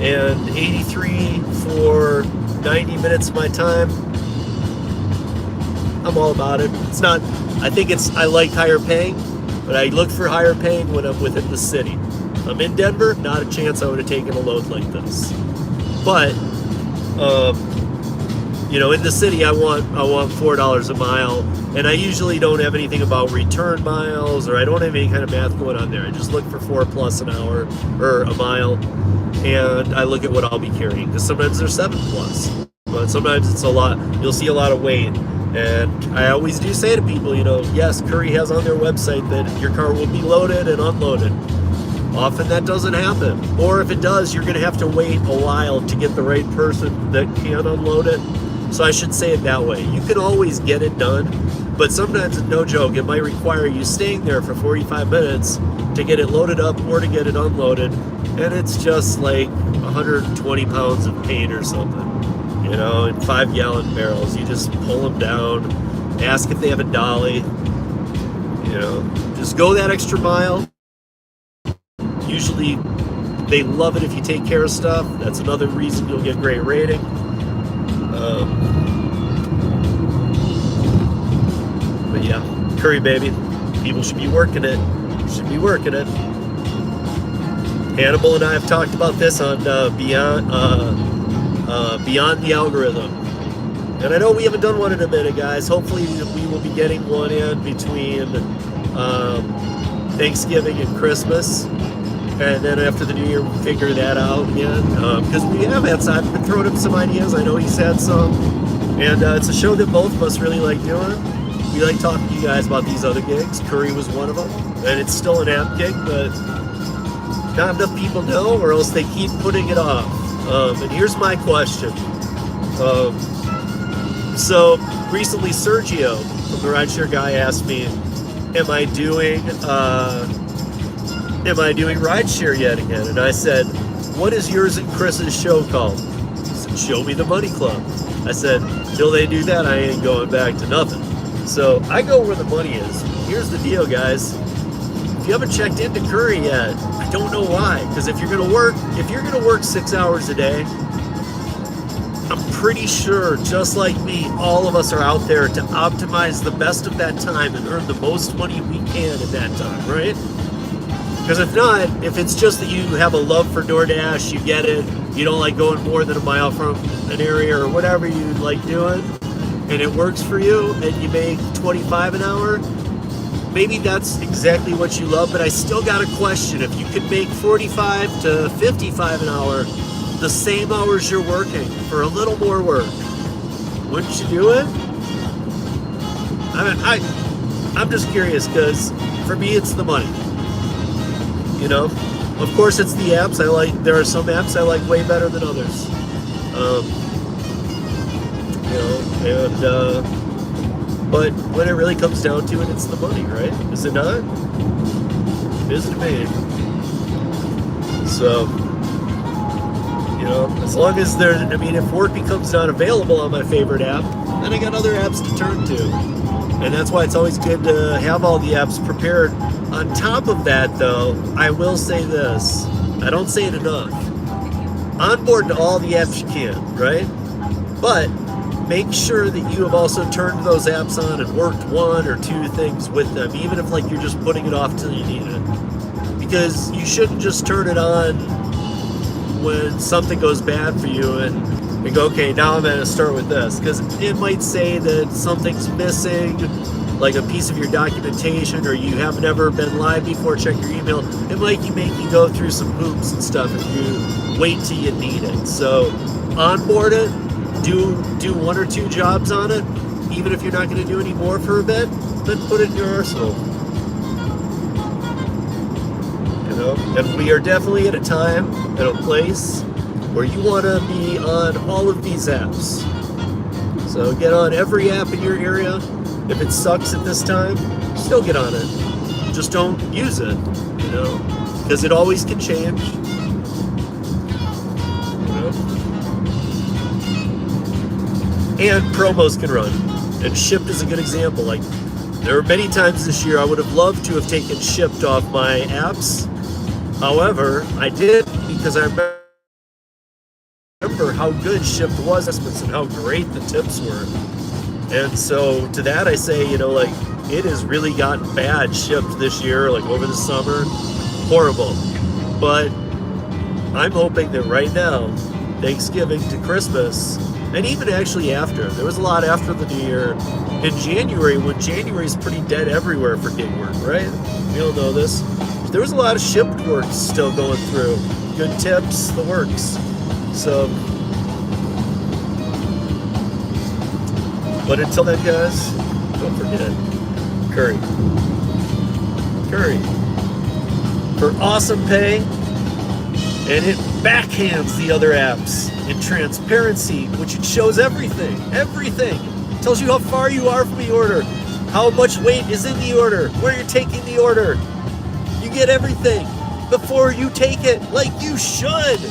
and 83 for 90 minutes of my time. I'm all about it. It's not, I like higher paying, but I look for higher paying when I'm within the city. I'm in Denver, not a chance I would have taken a load like this. But, you know, in the city, I want $4 a mile, and I usually don't have anything about return miles, or I don't have any kind of math going on there. I just look for 4+ an hour or a mile, and I look at what I'll be carrying, because sometimes they're 7+, but sometimes it's a lot. You'll see a lot of weight, and I always do say to people, you know, yes, Curri has on their website that your car will be loaded and unloaded. Often that doesn't happen, or if it does, you're going to have to wait a while to get the right person that can unload it. So I should say it that way. You can always get it done, but sometimes, no joke, it might require you staying there for 45 minutes to get it loaded up or to get it unloaded, and it's just like 120 pounds of paint or something, you know, in 5-gallon barrels. You just pull them down, ask if they have a dolly, you know, just go that extra mile. Usually they love it if you take care of stuff. That's another reason you'll get great rating. But yeah, Curri, baby. People should be working it. Should be working it. Hannibal and I have talked about this on Beyond the Algorithm. And I know we haven't done one in a minute, guys. Hopefully we will be getting one in between Thanksgiving and Christmas. And then after the new year, we'll figure that out again. Because we have had some, I've been throwing him some ideas. I know he's had some. And it's a show that both of us really like doing. We like talking to you guys about these other gigs. Curri was one of them. And it's still an app gig, but not enough people know, or else they keep putting it off. And here's my question. So recently, Sergio from the Rideshare Guy asked me, am I doing rideshare yet again? And I said, what is yours and Chris's show called? He said, Show Me the Money Club. I said, till they do that, I ain't going back to nothing. So I go where the money is. Here's the deal, guys. If you haven't checked into Curri yet, I don't know why. Because if you're gonna work 6 hours a day, I'm pretty sure, just like me, all of us are out there to optimize the best of that time and earn the most money we can at that time, right? Because if not, if it's just that you have a love for DoorDash, you get it, you don't like going more than a mile from an area or whatever you like doing, and it works for you, and you make $25 an hour, maybe that's exactly what you love, but I still got a question. If you could make $45 to $55 an hour, the same hours you're working for a little more work, wouldn't you do it? I'm just curious, because for me, it's the money. You know, of course, it's the apps I like. There are some apps I like way better than others. You know, but when it really comes down to it, it's the money, right? Is it not? It is to me. So, you know, as long as if work becomes not available on my favorite app, then I got other apps to turn to. And that's why it's always good to have all the apps prepared. On top of that, though, I will say this. I don't say it enough. Onboard to all the apps you can, right? But make sure that you have also turned those apps on and worked 1 or 2 things with them, even if you're just putting it off till you need it. Because you shouldn't just turn it on when something goes bad for you and go, okay, now I'm going to start with this. Because it might say that something's missing, like a piece of your documentation, or you have never been live before, check your email. It might make you go through some hoops and stuff if you wait till you need it. So onboard it, do 1 or 2 jobs on it, even if you're not going to do any more for a bit, then put it in your arsenal. You know, and we are definitely at a time and a place where you want to be on all of these apps. So get on every app in your area. If it sucks at this time, still get on it. Just don't use it, you know, because it always can change. You know? And promos can run. And Shipt is a good example. Like, there are many times this year I would have loved to have taken Shipt off my apps. However, I did because I remember how good Shipt was and how great the tips were. And so to that I say, you know, like, it has really gotten bad Shipt this year, like over the summer. Horrible. But I'm hoping that right now, Thanksgiving to Christmas, and even actually after, there was a lot after the New Year in January, when January is pretty dead everywhere for gig work, right? We all know this. There was a lot of shipped work still going through. Good tips, the works. So, but until then, guys, don't forget Curri. Curri. For awesome pay, and it backhands the other apps in transparency, which it shows everything. Everything. It tells you how far you are from the order, how much weight is in the order, where you're taking the order. You get everything before you take it, like you should.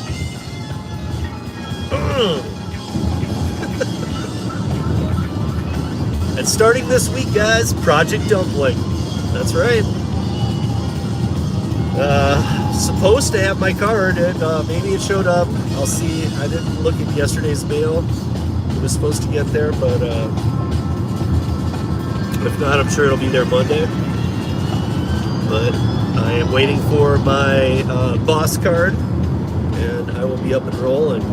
And starting this week, guys, Project Dumpling. That's right. Supposed to have my card, and maybe it showed up. I'll see. I didn't look at yesterday's mail. It was supposed to get there, but if not, I'm sure it'll be there Monday. But I am waiting for my boss card, and I will be up and rolling.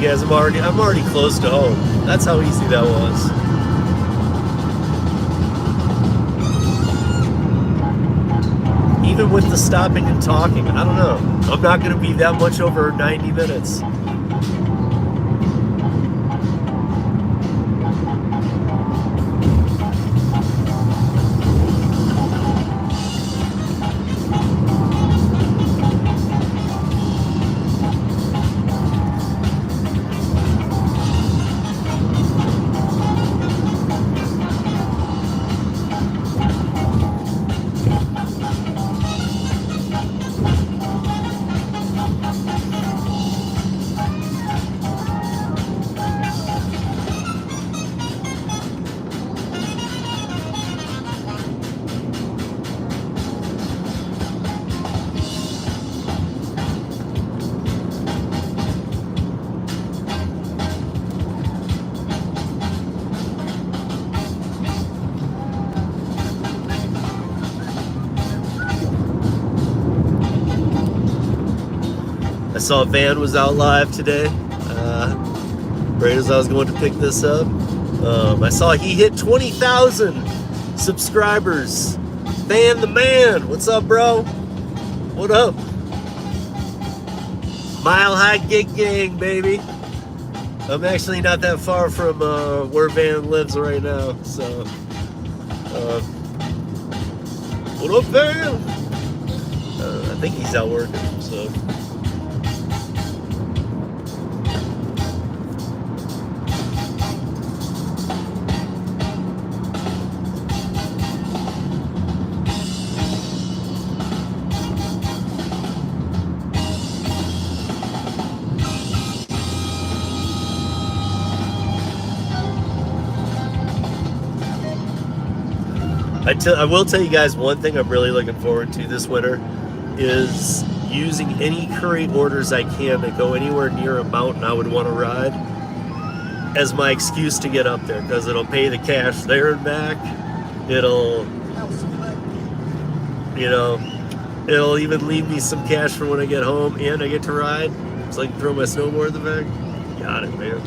Guys, I'm already close to home. That's how easy that was. Even with the stopping and talking, I don't know. I'm not going to be that much over 90 minutes. I saw Van was out live today, right as I was going to pick this up. I saw he hit 20,000 subscribers. Van the man, what's up, bro? What up? Mile High Gig Gang, baby. I'm actually not that far from where Van lives right now, so. What up, Van? I think he's out working, so. I will tell you guys one thing I'm really looking forward to this winter is using any Curri orders I can that go anywhere near a mountain I would want to ride as my excuse to get up there, because it'll pay the cash there and back. It'll, it'll even leave me some cash for when I get home and I get to ride, so I can throw my snowboard in the back. Got it, man.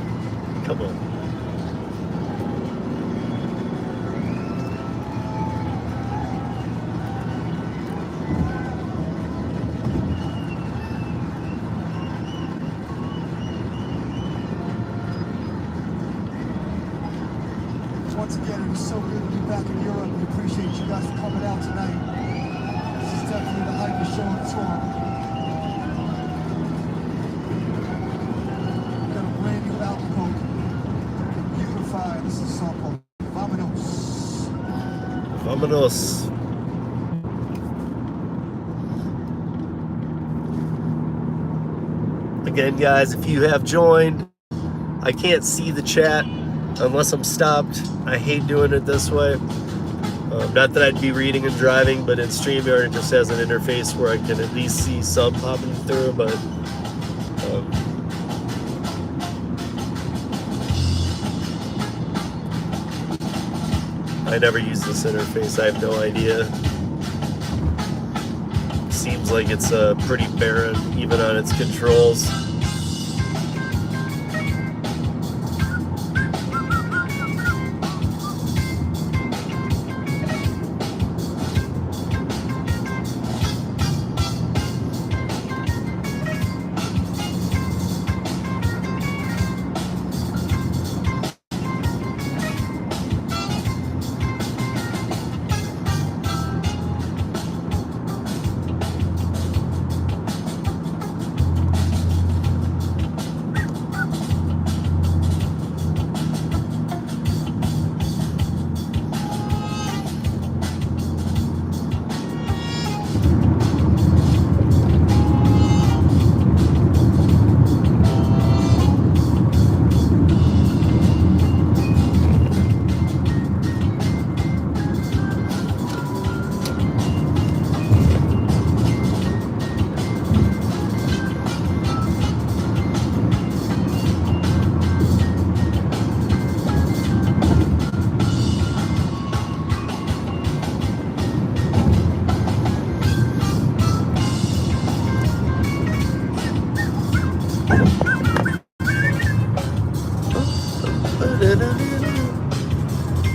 Come on. Once again, it is so good to be back in Europe. We appreciate you guys for coming out tonight. This is definitely the hype show on tour. We got a brand new album called Unify. This is a song called Vamonos. Vamonos. Again, guys, if you have joined, I can't see the chat unless I'm stopped. I hate doing it this way. Not that I'd be reading and driving, but in StreamYard it just has an interface where I can at least see some popping through, but I never use this interface. I have no idea. Seems like it's pretty barren, even on its controls.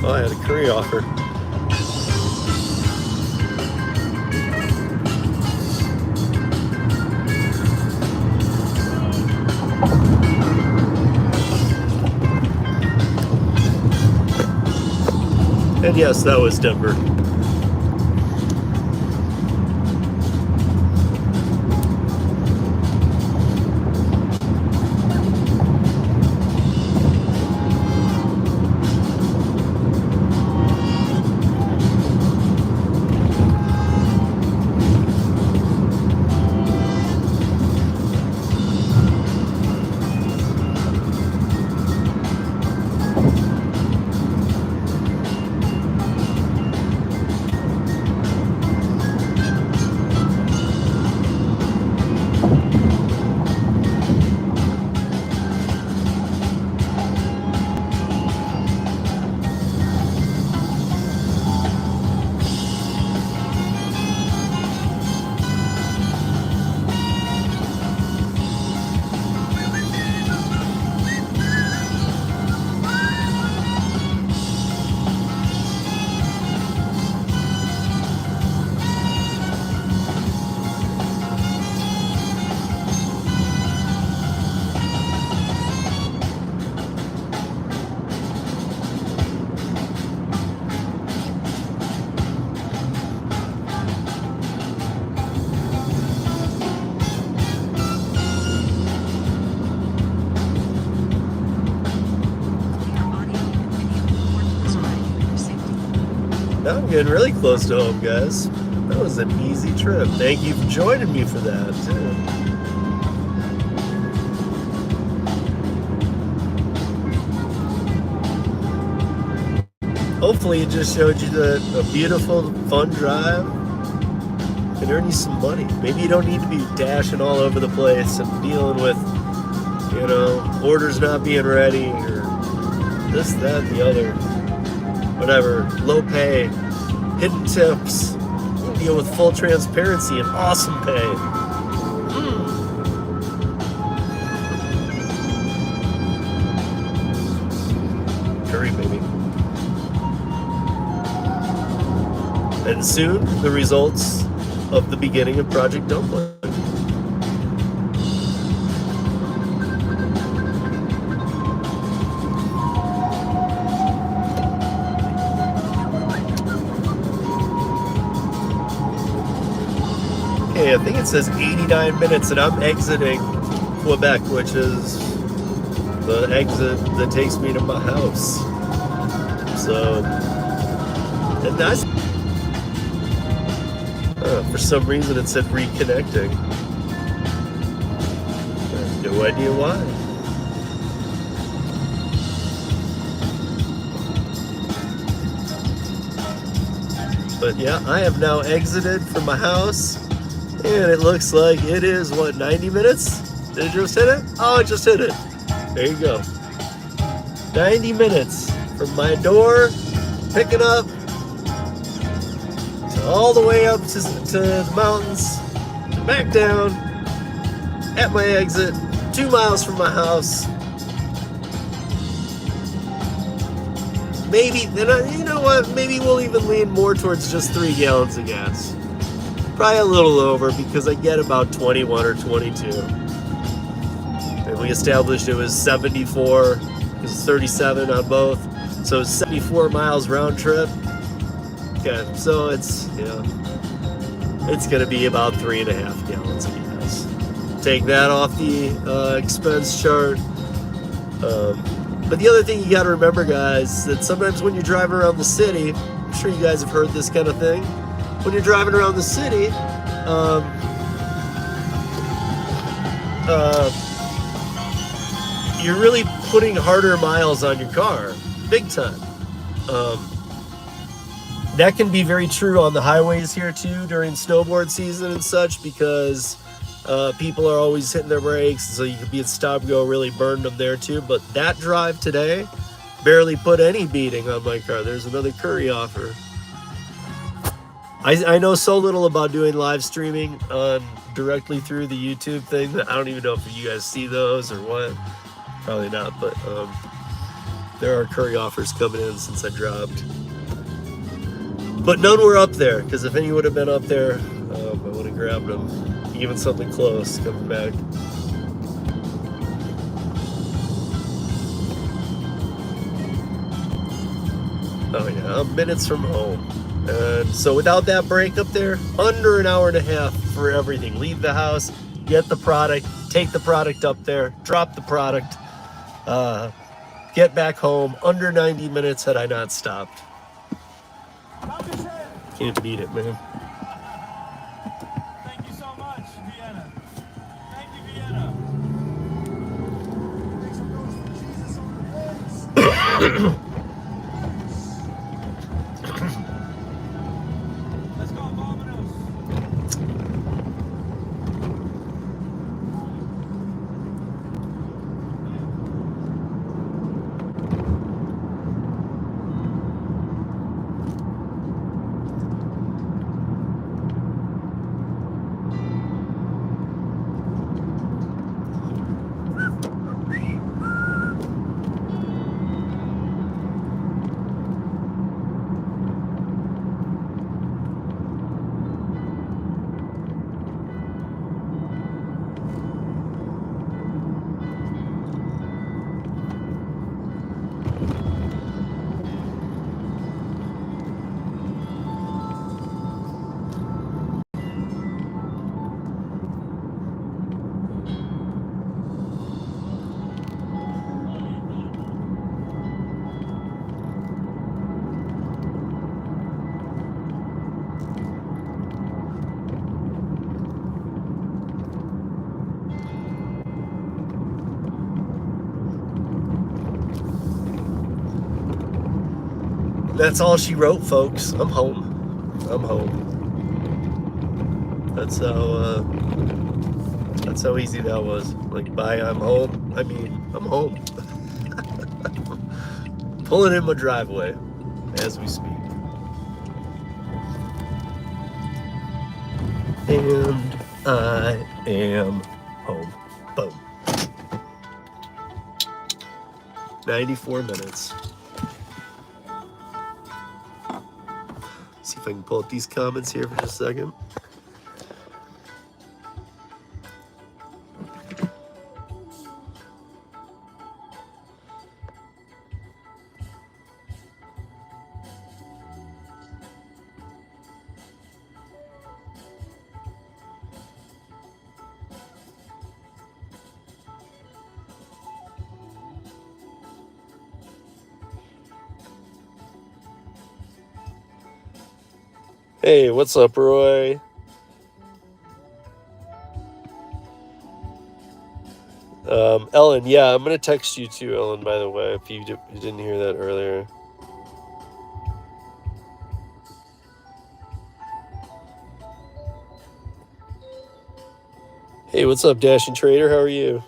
Oh, I had a curry offer. And yes, that was Denver. Now I'm getting really close to home, guys. That was an easy trip. Thank you for joining me for that, too. Hopefully it just showed you a beautiful, fun drive. Can earn you some money. Maybe you don't need to be dashing all over the place and dealing with, you know, orders not being ready or this, that, and the other. Whatever, low pay, hidden tips, deal with full transparency and awesome pay. Curry, baby. And soon, the results of the beginning of Project Dumpling. I think it says 89 minutes and I'm exiting Quebec, which is the exit that takes me to my house. So, and that's for some reason it said reconnecting. I have no idea why. But yeah, I have now exited from my house, and it looks like it is, what, 90 minutes? Did it just hit it? Oh, it just hit it. There you go. 90 minutes from my door, picking up, to all the way up to the mountains, to back down, at my exit, 2 miles from my house. Maybe, you know what, maybe we'll even lean more towards just 3 gallons of gas. Probably a little over, because I get about 21 or 22. And we established it was 74, because it's 37 on both. So 74 miles round trip. Okay, so it's, you know, it's going to be about 3.5 gallons of gas. Take that off the expense chart. But the other thing you got to remember, guys, that sometimes when you're driving around the city, I'm sure you guys have heard this kind of thing. When you're driving around the city, you're really putting harder miles on your car, big time. That can be very true on the highways here too during snowboard season and such, because people are always hitting their brakes, so you could be at stop go, really burned them there too. But that drive today barely put any beating on my car. There's another Curri offer. I know so little about doing live streaming on directly through the YouTube thing that I don't even know if you guys see those or what. Probably not, but there are Curri offers coming in since I dropped. But none were up there, because if any would have been up there, I would have grabbed them. Even something close coming back. Oh yeah, I'm minutes from home. And so without that break up there, under an hour and a half for everything. Leave the house, get the product, take the product up there, drop the product, get back home, under 90 minutes had I not stopped. Can't beat it, man. Thank you so much, Vienna. Thank you, Vienna. Make some noise for Jesus on the legs. Let's go, Vominos. That's all she wrote, folks. I'm home. I'm home. That's how easy that was. Like, bye, I'm home. I mean, I'm home. Pulling in my driveway as we speak. And I am home. Boom. 94 minutes. See if I can pull up these comments here for just a second. Hey, what's up, Roy? Ellen, yeah, I'm gonna text you too, Ellen, by the way, if you didn't hear that earlier. Hey, what's up, Dashing Trader? How are you?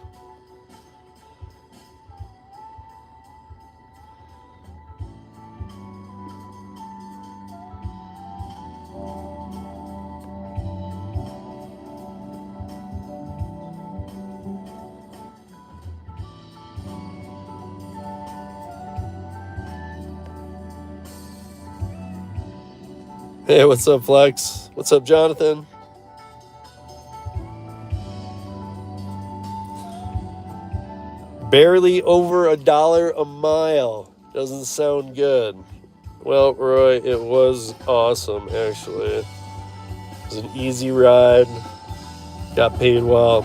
Hey, what's up, Flex? What's up, Jonathan? Barely over $1 a mile. Doesn't sound good. Well, Roy, it was awesome, actually. It was an easy ride. Got paid well.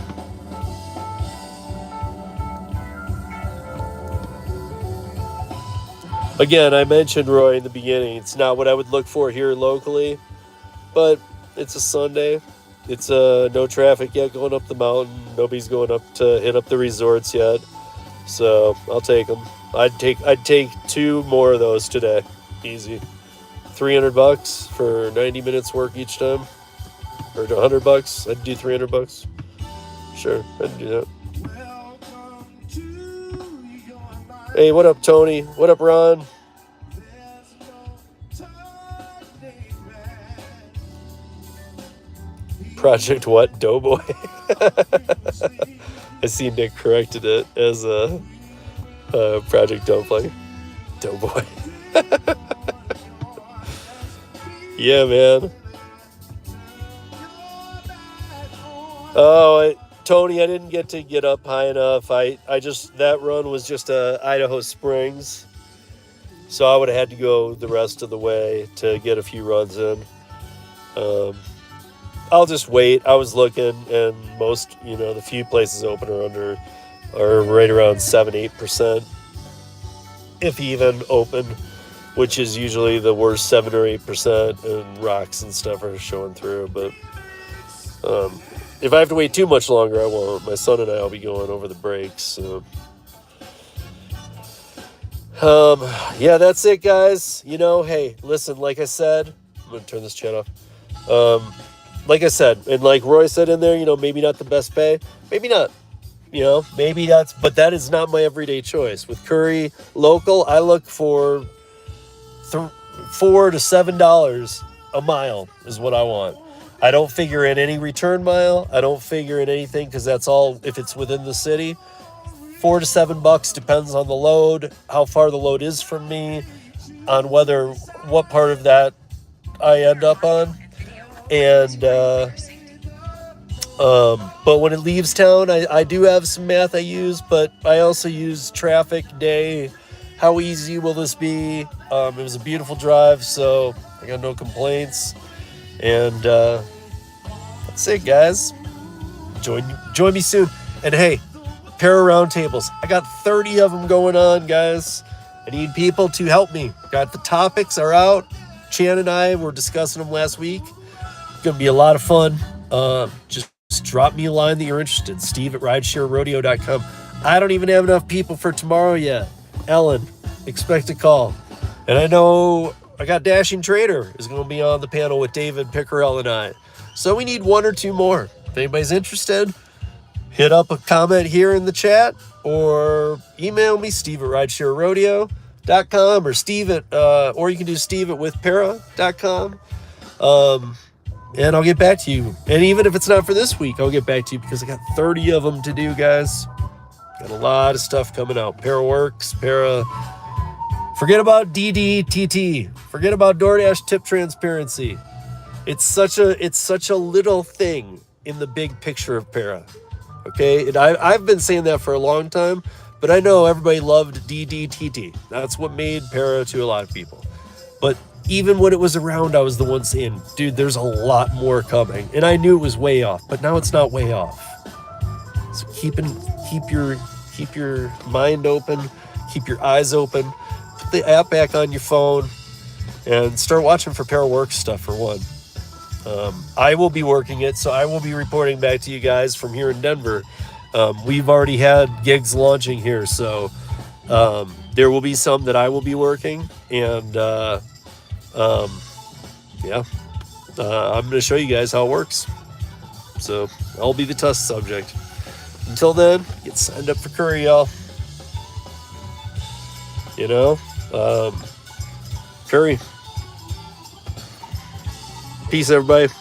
Again, I mentioned, Roy, in the beginning, it's not what I would look for here locally, but it's a Sunday. It's no traffic yet going up the mountain. Nobody's going up to hit up the resorts yet. So I'll take them. I'd take 2 more of those today. Easy. $300 for 90 minutes work each time. Or $100. I'd do $300. Sure, I'd do that. Hey, what up, Tony? What up, Ron? Project what? Doughboy? I see Nick corrected it as a Project Dumpling. Doughboy. Yeah, man. Oh, Tony, I didn't get to get up high enough. I just, that run was just Idaho Springs. So I would have had to go the rest of the way to get a few runs in. I'll just wait. I was looking, and most, the few places open are right around 7-8%, if even open, which is usually the worst 7 or 8%, and rocks and stuff are showing through. But if I have to wait too much longer, I won't. My son and I will be going over the breaks. So. Yeah, that's it, guys. Hey, listen, like I said, I'm going to turn this chat off. Like I said, and like Roy said in there, maybe not the best pay. Maybe not. Maybe but that is not my everyday choice. With Curri local, I look for $4 to $7 a mile is what I want. I don't figure in any return mile. I don't figure in anything because that's all if it's within the city. $4 to $7 depends on the load, how far the load is from me, on what part of that I end up on. And but when it leaves town, I do have some math I use, but I also use traffic day. How easy will this be? It was a beautiful drive, so I got no complaints. And that's it, guys. Join me soon. And hey, pair of roundtables. I got 30 of them going on, guys. I need people to help me. Got the topics are out. Chan and I were discussing them last week. Gonna be a lot of fun. Just drop me a line that you're interested. Steve@ridesharerodeo.com. I don't even have enough people for tomorrow yet. Ellen, expect a call. And I know I got Dashing Trader is going to be on the panel with David Pickerell and I. So we need 1 or 2 more. If anybody's interested, hit up a comment here in the chat or email me, Steve@ridesharerodeo.com or you can do Steve@withpara.com. And I'll get back to you. And even if it's not for this week, I'll get back to you because I got 30 of them to do, guys. Got a lot of stuff coming out. Paraworks, forget about DDTT. Forget about DoorDash tip transparency. It's such a little thing in the big picture of Para. Okay? And I've been saying that for a long time, but I know everybody loved DDTT. That's what made Para to a lot of people. But even when it was around, I was the one saying, dude, there's a lot more coming. And I knew it was way off, but now it's not way off. So keep your mind open, keep your eyes open, put the app back on your phone, and start watching for Paraworks stuff for one. I will be working it, so I will be reporting back to you guys from here in Denver. We've already had gigs launching here, so there will be some that I will be working, and I'm going to show you guys how it works. So I'll be the test subject. Until then, get signed up for Curri, y'all. You know, Curri. Peace, everybody.